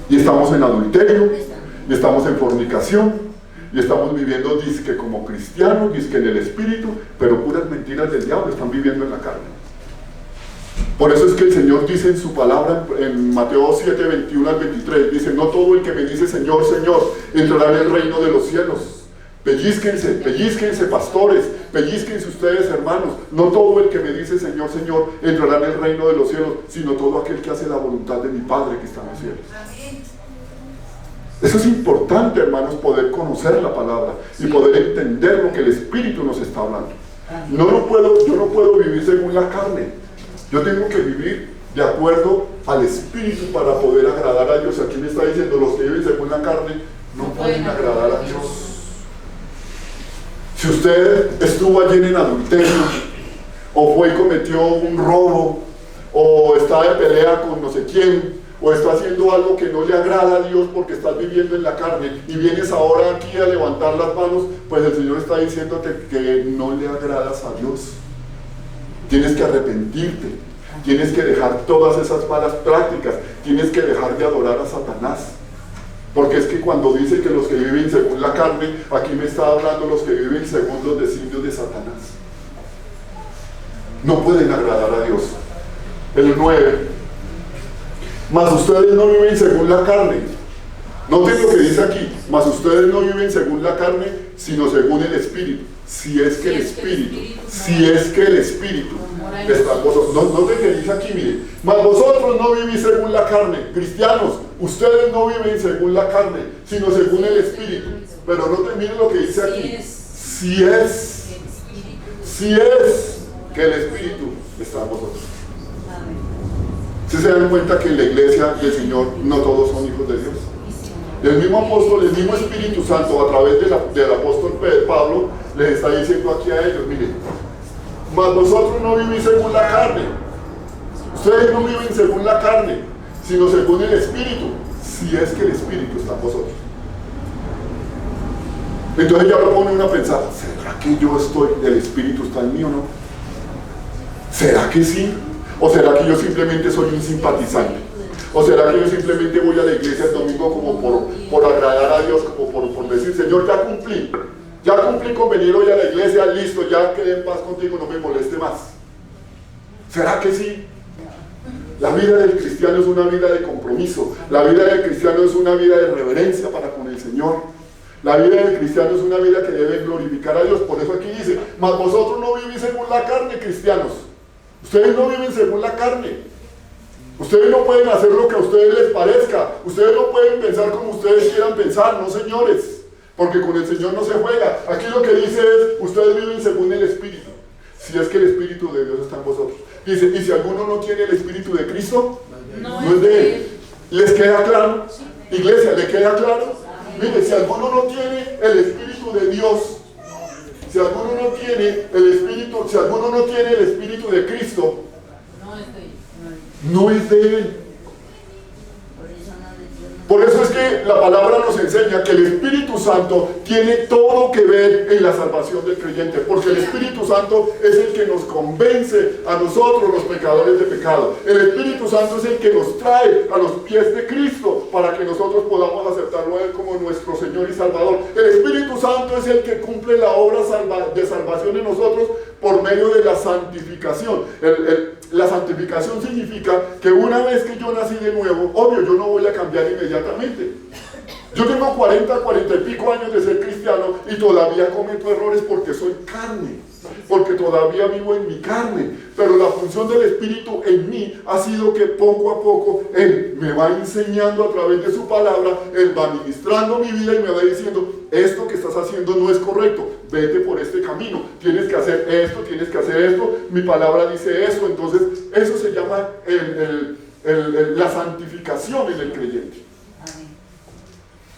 S1: Y estamos en adulterio, y estamos en fornicación, y estamos viviendo dizque como cristianos, dizque en el Espíritu, pero puras mentiras del diablo, están viviendo en la carne. Por eso es que el Señor dice en su palabra, en Mateo 7, 21 al 23, dice: no todo el que me dice Señor, Señor, entrará en el reino de los cielos. Pellizquense pastores, pellizquense ustedes hermanos. No todo el que me dice Señor, Señor, entrará en el reino de los cielos, sino todo aquel que hace la voluntad de mi Padre que está en los cielos. Eso es importante, hermanos, poder conocer la palabra y poder entender lo que el Espíritu nos está hablando. Yo no puedo vivir según la carne. Yo tengo que vivir de acuerdo al Espíritu para poder agradar a Dios. Aquí me está diciendo, los que viven según la carne no pueden agradar a Dios. Si usted estuvo ayer en adulterio, o fue y cometió un robo, o está de pelea con no sé quién, o está haciendo algo que no le agrada a Dios porque estás viviendo en la carne, y vienes ahora aquí a levantar las manos, pues el Señor está diciéndote que no le agradas a Dios. Tienes que arrepentirte, tienes que dejar todas esas malas prácticas, tienes que dejar de adorar a Satanás. Porque es que cuando dice que los que viven según la carne, aquí me está hablando los que viven según los designios de Satanás. No pueden agradar a Dios. El 9. Mas ustedes no viven según la carne. Noten lo que dice aquí. Mas ustedes no viven según la carne, sino según el Espíritu. Si es que el Espíritu está en vosotros. Noten que dice aquí, mire: mas vosotros no vivís según la carne. Cristianos, ustedes no viven según la carne, sino según el Espíritu. Pero noten, miren lo que dice aquí: si es que el Espíritu está en vosotros. Si se dan cuenta que en la iglesia del Señor no todos son hijos de Dios. El mismo apóstol, el mismo Espíritu Santo, a través del apóstol Pablo, les está diciendo aquí a ellos: miren, mas vosotros no vivís según la carne. Ustedes no viven según la carne, sino según el Espíritu, si es que el Espíritu está en vosotros. Entonces ya lo pone uno a pensar: ¿será que yo estoy, el Espíritu está en mí o no? ¿Será que sí? ¿O será que yo simplemente soy un simpatizante? ¿O será que yo simplemente voy a la iglesia el domingo como por agradar a Dios, como por decir: Señor, ya cumplí con venir hoy a la iglesia, listo, ya quedé en paz contigo, no me moleste más? ¿Será que sí? La vida del cristiano es una vida de compromiso. La vida del cristiano es una vida de reverencia para con el Señor. La vida del cristiano es una vida que debe glorificar a Dios. Por eso aquí dice, mas vosotros no vivís según la carne, cristianos. Ustedes no viven según la carne. Ustedes no pueden hacer lo que a ustedes les parezca. Ustedes no pueden pensar como ustedes quieran pensar, no señores. Porque con el Señor no se juega. Aquí lo que dice es, ustedes viven según el Espíritu. Si es que el Espíritu de Dios está en vosotros. Dice, y si alguno no tiene el Espíritu de Cristo, no es de Él. ¿Les queda claro? Iglesia, ¿le queda claro? Mire, si alguno no tiene el Espíritu de Dios, si alguno no tiene el Espíritu, si alguno no tiene el Espíritu de Cristo, no es de Él. Por eso es que la palabra nos enseña que el Espíritu Santo tiene todo que ver en la salvación del creyente, porque el Espíritu Santo es el que nos convence a nosotros los pecadores de pecado. El Espíritu Santo es el que nos trae a los pies de Cristo para que nosotros podamos aceptarlo a Él como nuestro Señor y Salvador. El Espíritu Santo es el que cumple la obra de salvación en nosotros por medio de la santificación. La santificación significa que una vez que yo nací de nuevo, obvio, yo no voy a cambiar inmediatamente. Yo tengo 40 y pico años de ser cristiano y todavía cometo errores porque soy carne, porque todavía vivo en mi carne. Pero la función del Espíritu en mí ha sido que poco a poco Él me va enseñando a través de su palabra, Él va ministrando mi vida y me va diciendo, esto que estás haciendo no es correcto, vete por este camino, tienes que hacer esto, mi palabra dice esto. Entonces eso se llama la santificación en el creyente.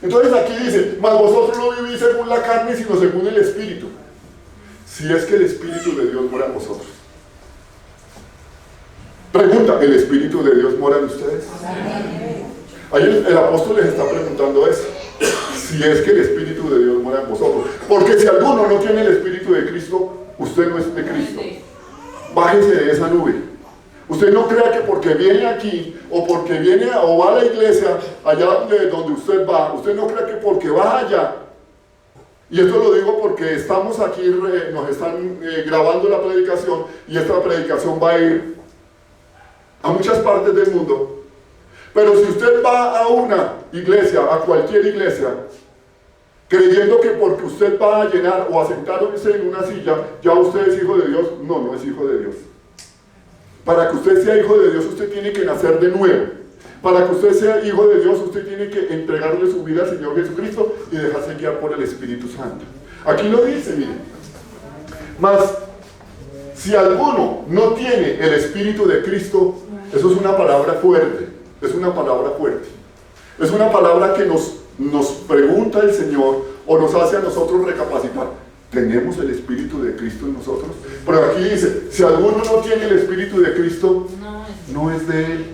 S1: Entonces aquí dice, mas vosotros no vivís según la carne, sino según el Espíritu. Si es que el Espíritu de Dios mora en vosotros. Pregunta, ¿el Espíritu de Dios mora en ustedes? Ahí el apóstol les está preguntando eso. Si es que el Espíritu de Dios mora en vosotros. Porque si alguno no tiene el Espíritu de Cristo, usted no es de Cristo. Bájese de esa nube. Usted no crea que porque viene aquí, o porque viene o va a la iglesia, allá donde usted va, usted no crea que porque va allá, y esto lo digo porque estamos aquí, nos están grabando la predicación, y esta predicación va a ir a muchas partes del mundo. Pero si usted va a una iglesia, a cualquier iglesia, creyendo que porque usted va a llenar o a sentarse en una silla, ya usted es hijo de Dios, no es hijo de Dios. Para que usted sea hijo de Dios, usted tiene que nacer de nuevo. Para que usted sea hijo de Dios, usted tiene que entregarle su vida al Señor Jesucristo y dejarse guiar por el Espíritu Santo. Aquí lo dice, mire. Mas, si alguno no tiene el Espíritu de Cristo, eso es una palabra fuerte. Es una palabra fuerte. Es una palabra que nos pregunta el Señor o nos hace a nosotros recapacitar. ¿Tenemos el Espíritu de Cristo en nosotros? Pero aquí dice, si alguno no tiene el Espíritu de Cristo, no es de Él.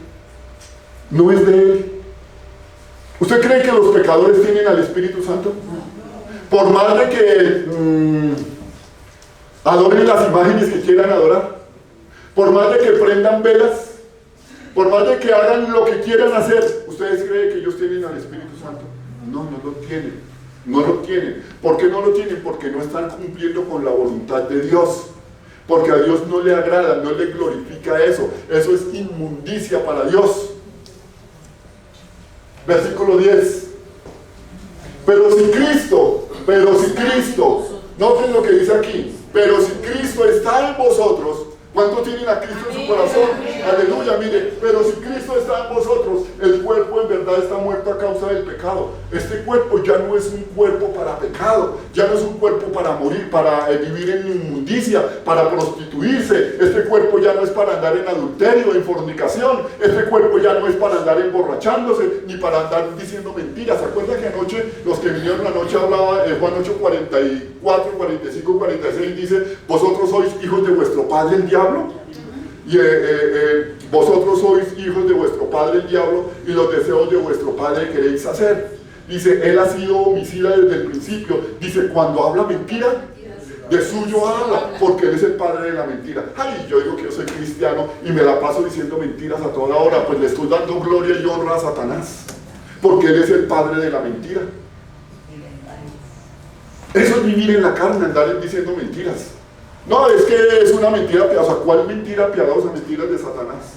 S1: No es de Él. ¿Usted cree que los pecadores tienen al Espíritu Santo? Por más de que adoren las imágenes que quieran adorar, por más de que prendan velas, por más de que hagan lo que quieran hacer, ¿ustedes creen que ellos tienen al Espíritu Santo? No lo tienen. No lo tienen. ¿Por qué no lo tienen? Porque no están cumpliendo con la voluntad de Dios. Porque a Dios no le agrada, no le glorifica eso. Eso es inmundicia para Dios. Versículo 10. Pero si Cristo, noten lo que dice aquí, pero si Cristo está en vosotros, ¿cuántos tienen a Cristo en su corazón? Aleluya, mire, pero si Cristo está en vosotros, el cuerpo en verdad está muerto a causa del pecado. Este cuerpo ya no es un cuerpo para pecado, ya no es un cuerpo para morir, para vivir en inmundicia, para prostituirse. Este cuerpo ya no es para andar en adulterio, en fornicación. Este cuerpo ya no es para andar emborrachándose, ni para andar diciendo mentiras. ¿Se acuerdan que anoche, los que vinieron anoche hablaba, Juan 8, 44, 45, 46, dice, vosotros sois hijos de vuestro padre el diablo? Y vosotros sois hijos de vuestro padre el diablo y los deseos de vuestro padre queréis hacer. Dice, él ha sido homicida desde el principio. Dice, cuando habla mentira, de suyo habla, porque él es el padre de la mentira. Ay, yo digo que yo soy cristiano y me la paso diciendo mentiras a toda hora, pues le estoy dando gloria y honra a Satanás, porque él es el padre de la mentira. Eso es vivir en la carne, andar diciendo mentiras. No, es que es una mentira piadosa. ¿Cuál mentira piadosa? Mentiras de Satanás.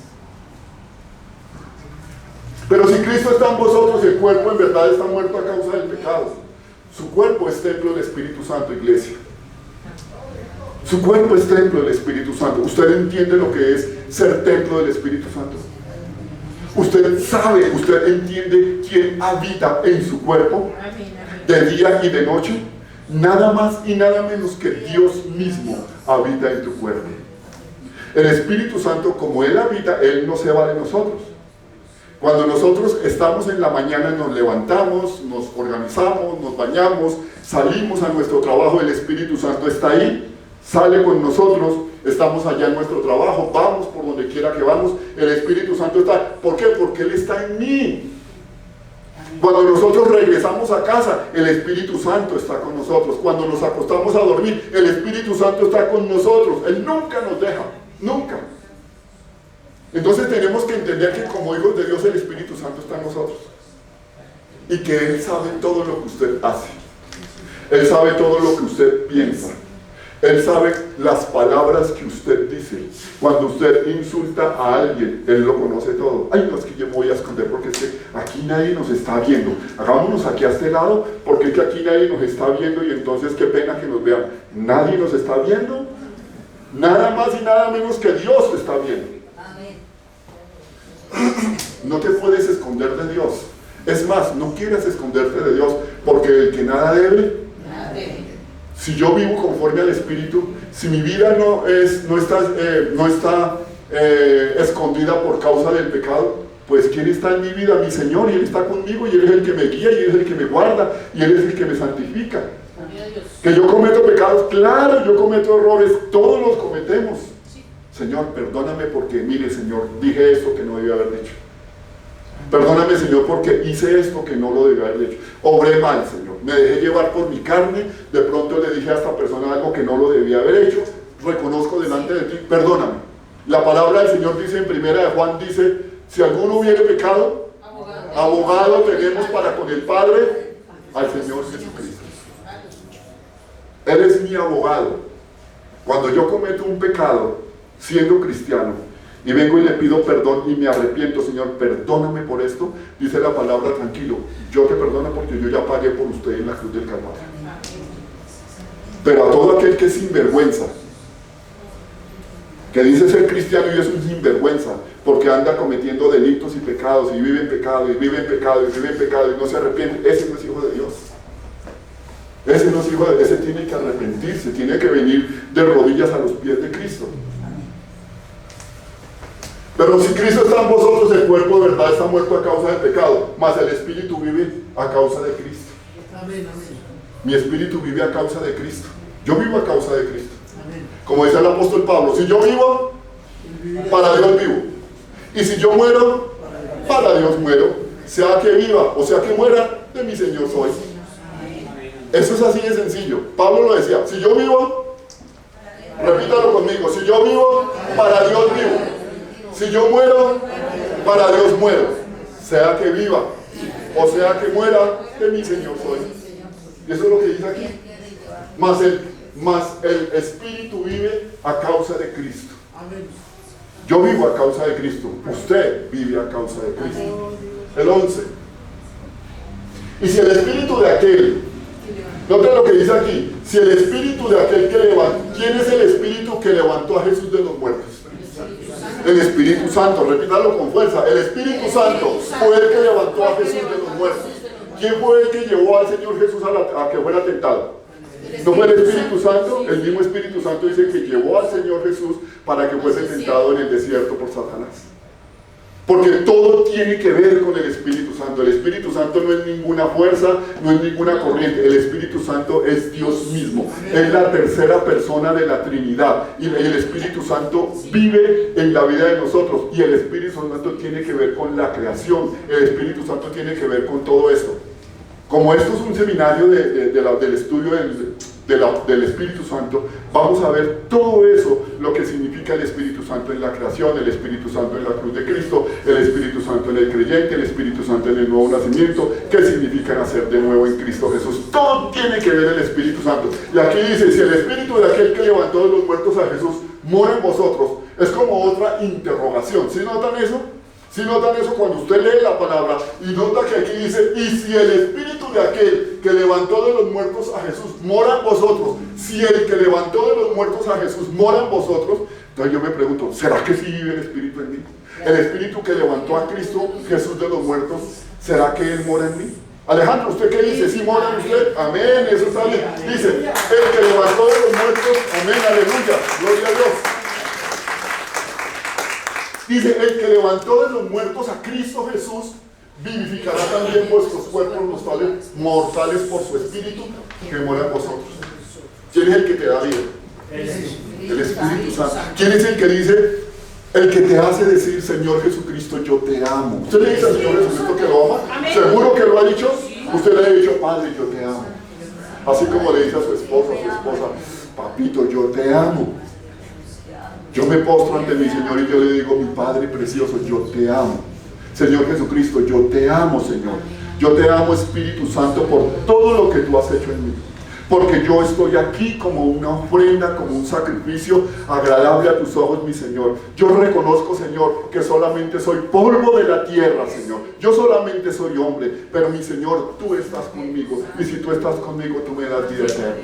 S1: Pero si Cristo está en vosotros, el cuerpo en verdad está muerto a causa del pecado. Su cuerpo es templo del Espíritu Santo, iglesia. Su cuerpo es templo del Espíritu Santo. ¿Usted entiende lo que es ser templo del Espíritu Santo? Usted sabe, usted entiende quién habita en su cuerpo de día y de noche. Nada más y nada menos que Dios mismo habita en tu cuerpo. El Espíritu Santo, como Él habita, Él no se va de nosotros. Cuando nosotros estamos en la mañana, nos levantamos, nos organizamos, nos bañamos, salimos a nuestro trabajo, el Espíritu Santo está ahí, sale con nosotros, estamos allá en nuestro trabajo, vamos por donde quiera que vamos, el Espíritu Santo está. ¿Por qué? Porque Él está en mí. Cuando nosotros regresamos a casa, el Espíritu Santo está con nosotros. Cuando nos acostamos a dormir, el Espíritu Santo está con nosotros. Él nunca nos deja, nunca. Entonces tenemos que entender que como hijos de Dios, el Espíritu Santo está en nosotros. Y que Él sabe todo lo que usted hace. Él sabe todo lo que usted piensa. Él sabe las palabras que usted dice. Cuando usted insulta a alguien, Él lo conoce todo. Ay, no, es que yo me voy a esconder porque es que aquí nadie nos está viendo. Hagámonos aquí a este lado porque es que aquí nadie nos está viendo y entonces qué pena que nos vean. Nadie nos está viendo. Nada más y nada menos que Dios te está viendo. No te puedes esconder de Dios. Es más, no quieras esconderte de Dios, porque el que nada debe, si yo vivo conforme al Espíritu, si mi vida no está escondida por causa del pecado, pues ¿quién está en mi vida? Mi Señor, y Él está conmigo, y Él es el que me guía, y Él es el que me guarda, y Él es el que me santifica. Que yo cometo pecados, claro, yo cometo errores, todos los cometemos. Señor, perdóname porque, mire, Señor, dije esto que no debía haber dicho. Perdóname, Señor, porque hice esto que no lo debía haber dicho. Obré mal, Señor. Me dejé llevar por mi carne. De pronto le dije a esta persona algo que no lo debía haber hecho. Reconozco delante de ti. Perdóname. La palabra del Señor dice en primera de Juan, dice, si alguno hubiere pecado, abogado tenemos para con el Padre, al Señor Jesucristo. Él es mi abogado. Cuando yo cometo un pecado, siendo cristiano, y vengo y le pido perdón y me arrepiento, Señor, perdóname por esto, dice la palabra, tranquilo, yo te perdono porque yo ya pagué por usted en la cruz del Calvario. Pero a todo aquel que es sinvergüenza, que dice ser cristiano y es un sinvergüenza, porque anda cometiendo delitos y pecados, y vive en pecado, y vive en pecado, y vive en pecado, y no se arrepiente, ese no es hijo de Dios. Ese no es hijo de Dios, ese tiene que arrepentirse, tiene que venir de rodillas a los pies de Cristo. Pero si Cristo está en vosotros, el cuerpo de verdad está muerto a causa del pecado, mas el espíritu vive a causa de Cristo. Mi espíritu vive a causa de Cristo. Yo vivo a causa de Cristo. Como dice el apóstol Pablo, si yo vivo, para Dios vivo. Y si yo muero, para Dios muero. Sea que viva o sea que muera, de mi Señor soy. Eso es así de sencillo. Pablo lo decía, si yo vivo, repítalo conmigo, si yo vivo, para Dios vivo. Si yo muero, para Dios muero. Sea que viva o sea que muera, de mi Señor soy. Y eso es lo que dice aquí. Mas el Espíritu vive a causa de Cristo. Yo vivo a causa de Cristo. Usted vive a causa de Cristo. El 11. Y si el Espíritu de aquel, noten lo que dice aquí, si el Espíritu de aquel que levantó, ¿quién es el Espíritu que levantó a Jesús de los muertos? El Espíritu Santo, repítalo con fuerza. El Espíritu Santo fue el que levantó a Jesús de los muertos. ¿Quién fue el que llevó al Señor Jesús a que fuera tentado? ¿No fue el Espíritu Santo? El mismo Espíritu Santo dice que llevó al Señor Jesús para que fuese tentado en el desierto por Satanás. Porque todo tiene que ver con el Espíritu Santo. El Espíritu Santo no es ninguna fuerza, no es ninguna corriente. El Espíritu Santo es Dios mismo. Es la tercera persona de la Trinidad. Y el Espíritu Santo vive en la vida de nosotros. Y el Espíritu Santo tiene que ver con la creación. El Espíritu Santo tiene que ver con todo esto. Como esto es un seminario del estudio del Espíritu Santo, vamos a ver todo eso, lo que significa el Espíritu Santo en la creación, el Espíritu Santo en la cruz de Cristo, el Espíritu Santo en el creyente, el Espíritu Santo en el nuevo nacimiento, qué significa nacer de nuevo en Cristo Jesús. Todo tiene que ver el Espíritu Santo. Y aquí dice, si el Espíritu de aquel que levantó de los muertos a Jesús mora en vosotros, es como otra interrogación. ¿Sí notan eso? Si notan eso cuando usted lee la palabra y nota que aquí dice, y si el espíritu de aquel que levantó de los muertos a Jesús mora en vosotros, si el que levantó de los muertos a Jesús mora en vosotros, entonces yo me pregunto, ¿será que sí vive el espíritu en mí? El espíritu que levantó a Cristo Jesús de los muertos, ¿será que él mora en mí? Alejandro, ¿usted qué dice? ¿Sí mora en usted? Amén, eso está bien. Dice, el que levantó de los muertos, amén, aleluya, gloria a Dios. Dice, el que levantó de los muertos a Cristo Jesús, vivificará también vuestros cuerpos mortales por su espíritu que mora en vosotros. ¿Quién es el que te da vida? El Espíritu Santo. ¿Quién es el que dice, el que te hace decir, Señor Jesucristo, yo te amo? ¿Usted le dice al Señor Jesucristo que lo ama? ¿Seguro que lo ha dicho? Usted le ha dicho, Padre, yo te amo. Así como le dice a su esposa, papito, yo te amo. Yo me postro ante mi Señor y yo le digo, mi Padre precioso, yo te amo. Señor Jesucristo, yo te amo, Señor. Yo te amo, Espíritu Santo, por todo lo que tú has hecho en mí. Porque yo estoy aquí como una ofrenda, como un sacrificio agradable a tus ojos, mi Señor. Yo reconozco, Señor, que solamente soy polvo de la tierra, Señor. Yo solamente soy hombre, pero mi Señor, tú estás conmigo. Y si tú estás conmigo, tú me das vida eterna.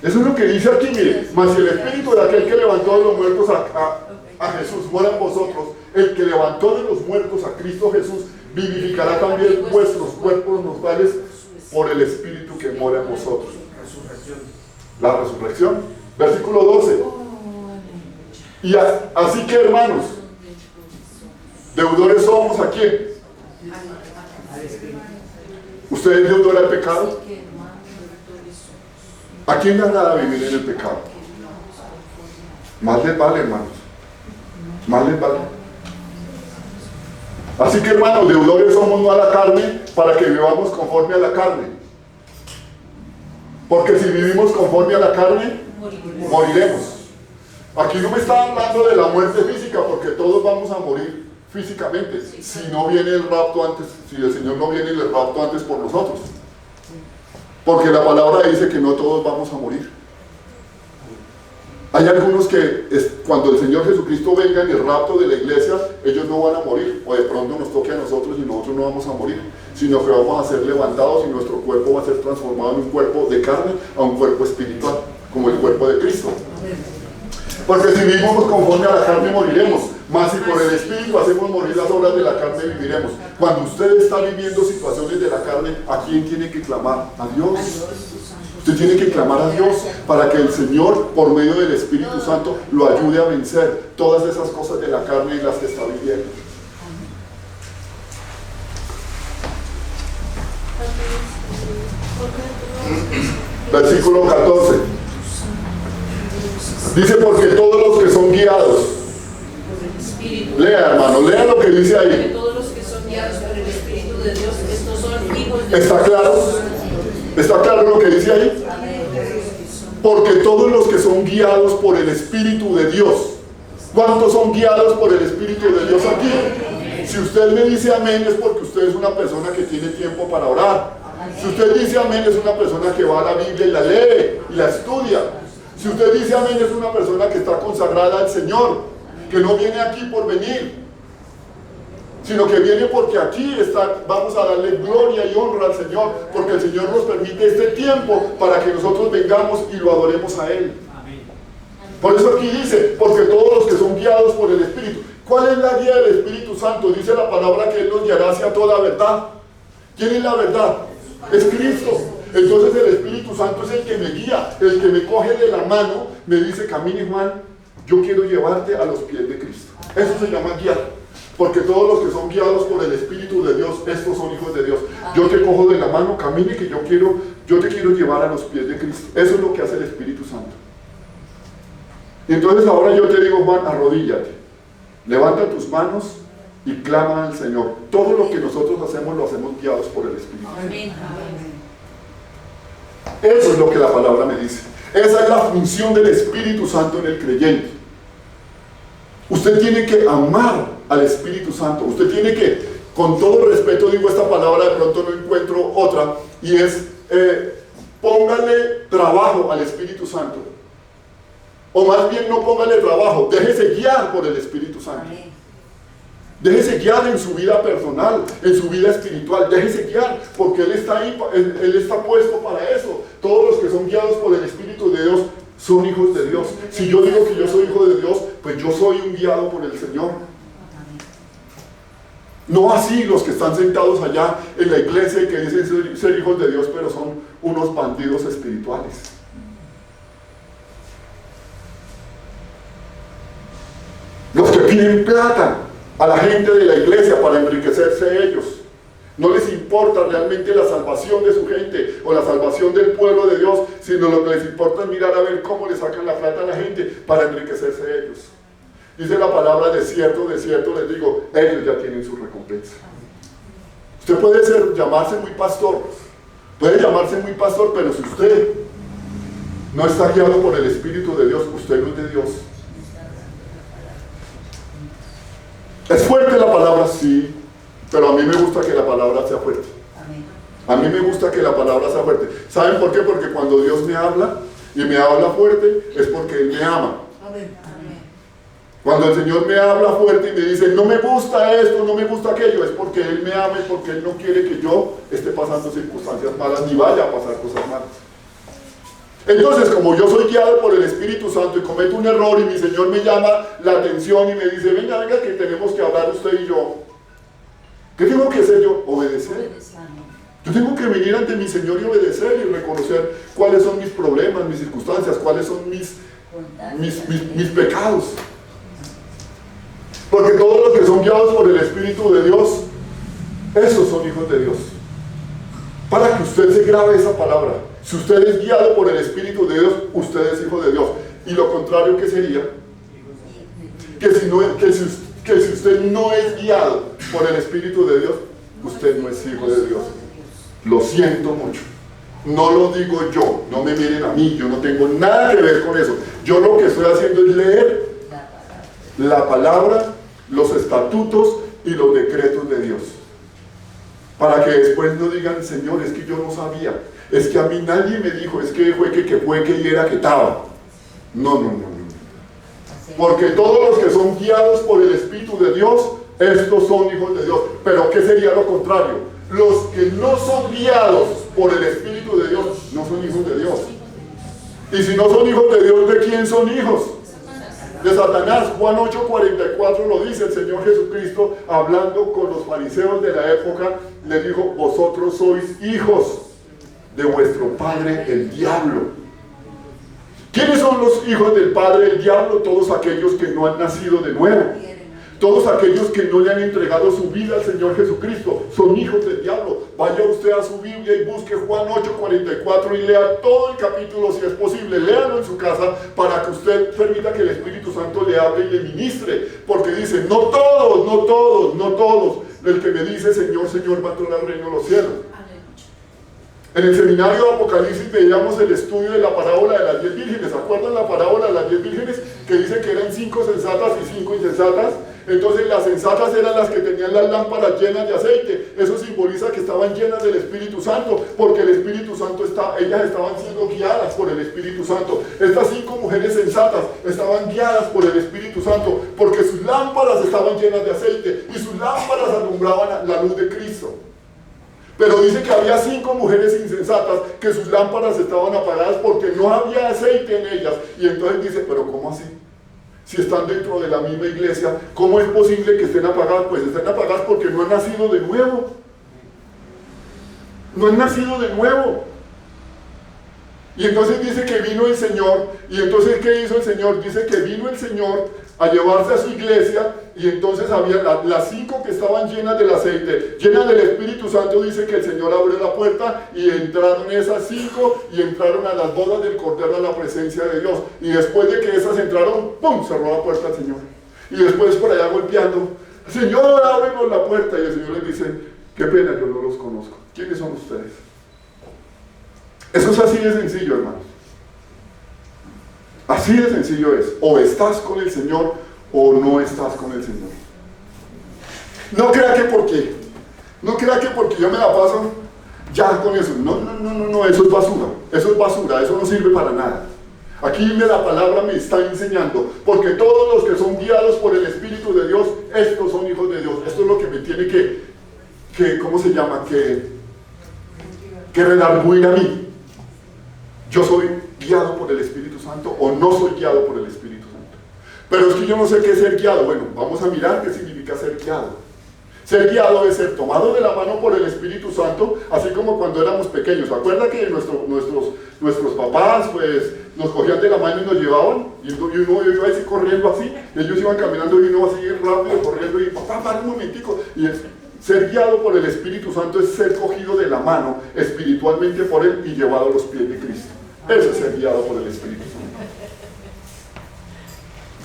S1: Eso es lo que dice aquí, mire. Mas si el espíritu de aquel que levantó de los muertos a Jesús mora en vosotros, el que levantó de los muertos a Cristo Jesús, vivificará también vuestros cuerpos mortales por el espíritu que mora en vosotros. La resurrección. Versículo 12. Y así que, hermanos, deudores somos ¿a quién? ¿Usted es deudor al pecado? ¿A quién le agrada vivir en el pecado? Más les vale, hermanos. Más les vale. Así que, hermanos, deudores somos no a la carne, para que vivamos conforme a la carne. Porque si vivimos conforme a la carne, moriremos. Aquí no me está hablando de la muerte física, porque todos vamos a morir físicamente. Si no viene el rapto antes, si el Señor no viene el rapto antes por nosotros. Porque la palabra dice que no todos vamos a morir. Hay algunos que cuando el Señor Jesucristo venga en el rapto de la iglesia, ellos no van a morir, o de pronto nos toque a nosotros y nosotros no vamos a morir, sino que vamos a ser levantados y nuestro cuerpo va a ser transformado en un cuerpo de carne a un cuerpo espiritual, como el cuerpo de Cristo. Porque si vivimos conforme a la carne moriremos, mas si por el Espíritu hacemos morir las obras de la carne viviremos. Cuando usted está viviendo situaciones de la carne, ¿a quién tiene que clamar? A Dios. Usted tiene que clamar a Dios para que el Señor, por medio del Espíritu Santo, lo ayude a vencer todas esas cosas de la carne en las que está viviendo. Versículo 14. Dice, porque todos los que son guiados. Lea, hermano, lea lo que dice ahí.
S2: Todos los que son guiados por el Espíritu de Dios, estos son hijos de
S1: ¿Está claro? ¿Está claro lo que dice ahí? Porque todos los que son guiados por el Espíritu de Dios. ¿Cuántos son guiados por el Espíritu de Dios aquí? Si usted me dice amén es porque usted es una persona que tiene tiempo para orar. Si usted dice amén es una persona que va a la Biblia y la lee y la estudia. Si usted dice amén es una persona que está consagrada al Señor, que no viene aquí por venir, sino que viene porque aquí vamos a darle gloria y honra al Señor, porque el Señor nos permite este tiempo para que nosotros vengamos y lo adoremos a Él. Por eso aquí dice, porque todos los que son guiados por el Espíritu. ¿Cuál es la guía del Espíritu Santo? Dice la palabra que Él nos guiará hacia toda verdad. ¿Quién es la verdad? Es Cristo. Entonces el Espíritu Santo es el que me guía, el que me coge de la mano, me dice, camine Juan, yo quiero llevarte a los pies de Cristo. Eso se llama guiar. Porque todos los que son guiados por el Espíritu de Dios, estos son hijos de Dios. Yo te cojo de la mano, camine que yo te quiero llevar a los pies de Cristo. Eso es lo que hace el Espíritu Santo. Y entonces ahora yo te digo, Juan, arrodíllate, levanta tus manos y clama al Señor. Todo lo que nosotros hacemos, lo hacemos guiados por el Espíritu.
S2: Amén.
S1: Eso es lo que la palabra me dice. Esa es la función del Espíritu Santo en el creyente. Usted tiene que amar al Espíritu Santo. Usted tiene que, con todo respeto digo esta palabra, de pronto no encuentro otra, y es, póngale trabajo al Espíritu Santo. O más bien no póngale trabajo, déjese guiar por el Espíritu Santo. Déjese guiar en su vida personal, en su vida espiritual. Déjese guiar, porque Él está ahí, Él está puesto para eso. Todos los que son guiados por el Espíritu de Dios son hijos de Dios. Si yo digo que yo soy hijo de Dios, pues yo soy un guiado por el Señor. No así los que están sentados allá en la iglesia y que dicen ser hijos de Dios, pero son unos bandidos espirituales. Los que piden plata a la gente de la iglesia para enriquecerse ellos. No les importa realmente la salvación de su gente o la salvación del pueblo de Dios, sino lo que les importa es mirar a ver cómo le sacan la plata a la gente para enriquecerse ellos. Dice la palabra de cierto, les digo, ellos ya tienen su recompensa. Usted puede llamarse muy pastor, pero si usted no está guiado por el Espíritu de Dios, usted no es de Dios. Es fuerte la palabra, sí, pero a mí me gusta que la palabra sea fuerte. A mí me gusta que la palabra sea fuerte. ¿Saben por qué? Porque cuando Dios me habla y me habla fuerte, es porque Él me ama. Cuando el Señor me habla fuerte y me dice, no me gusta esto, no me gusta aquello, es porque Él me ama y porque Él no quiere que yo esté pasando circunstancias malas ni vaya a pasar cosas malas. Entonces, como yo soy guiado por el Espíritu Santo y cometo un error y mi Señor me llama la atención y me dice, venga, que tenemos que hablar usted y yo, ¿qué tengo que hacer yo? Obedecer. Yo tengo que venir ante mi Señor y obedecer y reconocer cuáles son mis problemas, mis circunstancias, cuáles son mis pecados. Porque todos los que son guiados por el Espíritu de Dios, esos son hijos de Dios. Para que usted se grabe esa palabra. Si usted es guiado por el Espíritu de Dios, usted es hijo de Dios. Y lo contrario, ¿qué sería? Que si usted no es guiado por el Espíritu de Dios, usted no es hijo de Dios. Lo siento mucho. No lo digo yo, no me miren a mí, yo no tengo nada que ver con eso. Yo lo que estoy haciendo es leer la palabra, los estatutos y los decretos de Dios. Para que después no digan, Señor, es que yo no sabía. Es que a mí nadie me dijo, es que fue que y era que estaba. No. Porque todos los que son guiados por el Espíritu de Dios, estos son hijos de Dios. Pero ¿qué sería lo contrario? Los que no son guiados por el Espíritu de Dios, no son hijos de Dios. Y si no son hijos de Dios, ¿de quién son hijos? De Satanás. Juan 8:44 lo dice el Señor Jesucristo, hablando con los fariseos de la época, les dijo, vosotros sois hijos de vuestro padre el diablo. ¿Quiénes son los hijos del padre el diablo? Todos aquellos que no han nacido de nuevo, todos aquellos que no le han entregado su vida al Señor Jesucristo, son hijos del diablo. Vaya usted a su Biblia y busque Juan 8:44 y lea todo el capítulo si es posible, léalo en su casa para que usted permita que el Espíritu Santo le hable y le ministre, porque dice, no todos, el que me dice Señor, Señor va a entrar al reino de los cielos. En el seminario de Apocalipsis veíamos el estudio de la parábola de las 10 vírgenes. ¿Se acuerdan la parábola de las 10 vírgenes? Que dice que eran 5 sensatas y 5 insensatas. Entonces las sensatas eran las que tenían las lámparas llenas de aceite. Eso simboliza que estaban llenas del Espíritu Santo, porque el Espíritu Santo ellas estaban siendo guiadas por el Espíritu Santo. Estas 5 mujeres sensatas estaban guiadas por el Espíritu Santo, porque sus lámparas estaban llenas de aceite y sus lámparas alumbraban la luz de Cristo. Pero dice que había 5 mujeres insensatas que sus lámparas estaban apagadas porque no había aceite en ellas. Y entonces dice, pero ¿cómo así? Si están dentro de la misma iglesia, ¿cómo es posible que estén apagadas? Pues están apagadas porque no han nacido de nuevo. No han nacido de nuevo. Y entonces dice que vino el Señor. Y entonces ¿qué hizo el Señor? Dice que vino el Señor a llevarse a su iglesia. Y entonces había las 5 que estaban llenas del aceite, llenas del Espíritu Santo. Dice que el Señor abrió la puerta y entraron esas 5 y entraron a las bodas del Cordero, a la presencia de Dios. Y después de que esas entraron, ¡pum!, cerró la puerta al Señor. Y después por allá golpeando, Señor, ábrenos la puerta. Y el Señor les dice, qué pena, yo no los conozco. ¿Quiénes son ustedes? Eso es así de sencillo, hermanos. Así de sencillo es. O estás con el Señor o no estás con el Señor. No crea que porque yo me la paso ya con eso. No, eso es basura. Eso es basura, eso no sirve para nada. Aquí la palabra me está enseñando, porque todos los que son guiados por el Espíritu de Dios, estos son hijos de Dios. Esto es lo que me tiene que ¿cómo se llama? Que redarguir a mí. Yo soy guiado por el Espíritu Santo o no soy guiado por el Espíritu Santo. Pero es que yo no sé qué es ser guiado. Bueno, vamos a mirar qué significa ser guiado. Ser guiado es ser tomado de la mano por el Espíritu Santo, así como cuando éramos pequeños. ¿Se acuerda que nuestros papás pues nos cogían de la mano y nos llevaban? Y uno iba así corriendo así, ellos iban caminando y uno así rápido corriendo y papá, para un momentico. Y ser guiado por el Espíritu Santo es ser cogido de la mano espiritualmente por Él y llevado a los pies de Cristo. Eso es ser guiado por el Espíritu Santo.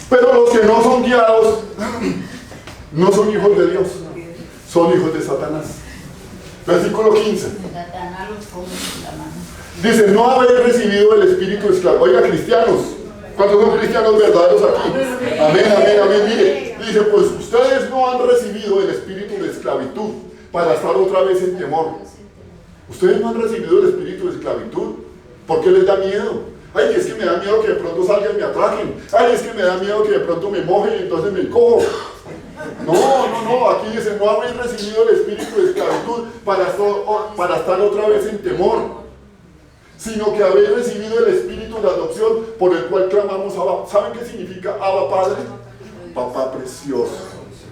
S1: Pero los que no son guiados no son hijos de Dios, son hijos de Satanás. Versículo 15. Dice, no habéis recibido el espíritu de esclavitud. Oiga, cristianos, ¿cuántos son cristianos verdaderos aquí? Amén, amén, amén. Mire, dice, pues ustedes no han recibido el espíritu de esclavitud para estar otra vez en temor. Ustedes no han recibido el espíritu de esclavitud. ¿Por qué les da miedo? Ay, es que me da miedo que de pronto salgan y me atraquen. Ay, es que me da miedo que de pronto me moje y entonces me encojo. No, aquí dice, no habéis recibido el espíritu de esclavitud para estar otra vez en temor, sino que habéis recibido el espíritu de adopción por el cual clamamos Abba. ¿Saben qué significa Abba Padre? Papá precioso.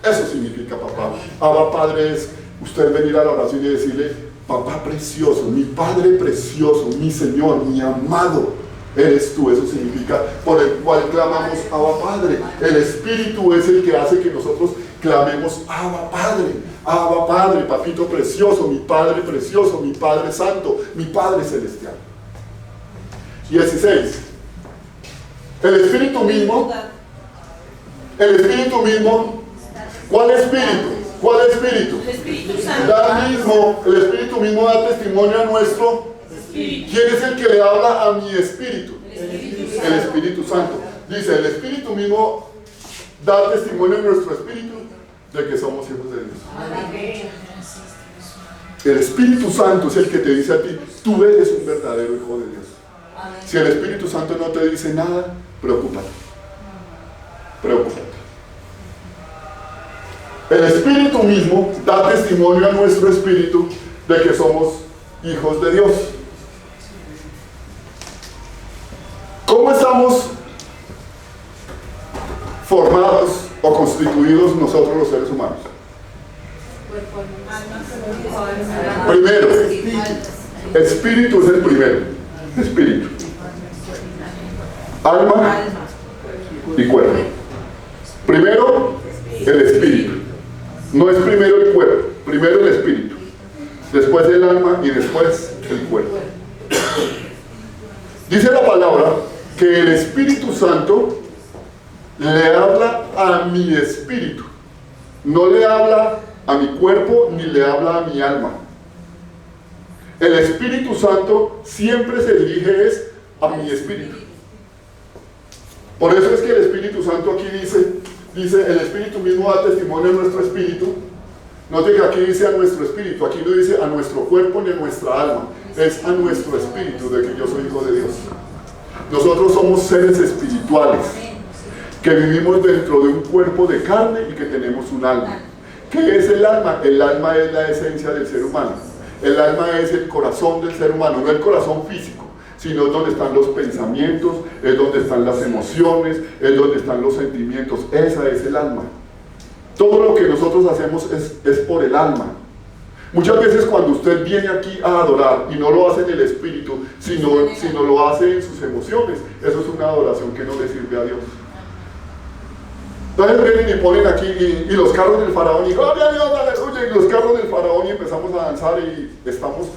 S1: Eso significa papá. Abba Padre es usted venir a la oración y decirle, papá precioso, mi Padre precioso, mi Señor, mi amado. Eres tú, eso significa por el cual clamamos Abba Padre. El Espíritu es el que hace que nosotros clamemos Abba Padre, papito precioso, mi Padre precioso, mi Padre santo, mi Padre celestial. 16. El Espíritu mismo, ¿cuál Espíritu? ¿Cuál Espíritu?
S2: El Espíritu Santo.
S1: El Espíritu mismo da testimonio a nuestro. ¿Quién es el que le habla a mi espíritu? El Espíritu Santo. Dice, el Espíritu mismo da testimonio en nuestro espíritu de que somos hijos de Dios. El Espíritu Santo es el que te dice a ti, tú eres un verdadero hijo de Dios. Si el Espíritu Santo no te dice nada, preocúpate. El Espíritu mismo da testimonio a nuestro espíritu de que somos hijos de Dios. ¿Cómo estamos formados o constituidos nosotros los seres humanos? Primero, espíritu es el primero. Espíritu, alma y cuerpo. Primero, el espíritu. No es primero el cuerpo, primero el espíritu, después el alma y después el cuerpo. Dice la palabra que el Espíritu Santo le habla a mi espíritu, no le habla a mi cuerpo ni le habla a mi alma. El Espíritu Santo siempre se dirige a mi espíritu. Por eso es que el Espíritu Santo aquí dice el Espíritu mismo da testimonio a nuestro espíritu. Note que aquí dice a nuestro espíritu, aquí no dice a nuestro cuerpo ni a nuestra alma, es a nuestro espíritu de que yo soy hijo de Dios. Nosotros somos seres espirituales que vivimos dentro de un cuerpo de carne y que tenemos un alma. ¿Qué es el alma? El alma es la esencia del ser humano. El alma es el corazón del ser humano, no el corazón físico, sino es donde están los pensamientos, es donde están las emociones, es donde están los sentimientos. Esa es el alma. Todo lo que nosotros hacemos es por el alma. Muchas veces cuando usted viene aquí a adorar y no lo hace en el espíritu, sino lo hace en sus emociones, eso es una adoración que no le sirve a Dios. Entonces vienen y ponen aquí y los carros del faraón y gloria a Dios, aleluya, y los carros del faraón y empezamos a danzar y estamos,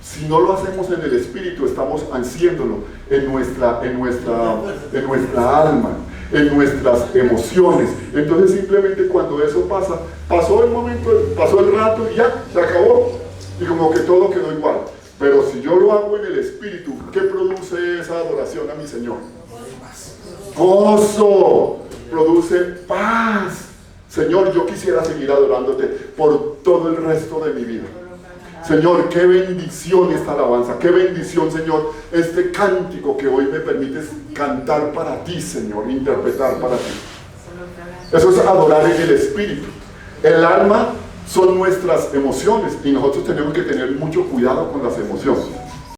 S1: si no lo hacemos en el espíritu, estamos haciéndolo en nuestra alma, en nuestras emociones. Entonces simplemente cuando eso pasa, pasó el momento, pasó el rato y ya, se acabó y como que todo quedó igual. Pero si yo lo hago en el espíritu, ¿qué produce esa adoración a mi Señor? Gozo, produce paz. Señor, yo quisiera seguir adorándote por todo el resto de mi vida. Señor, qué bendición esta alabanza, qué bendición, Señor, este cántico que hoy me permites cantar para ti, Señor, interpretar para ti. Eso es adorar en el espíritu. El alma son nuestras emociones y nosotros tenemos que tener mucho cuidado con las emociones.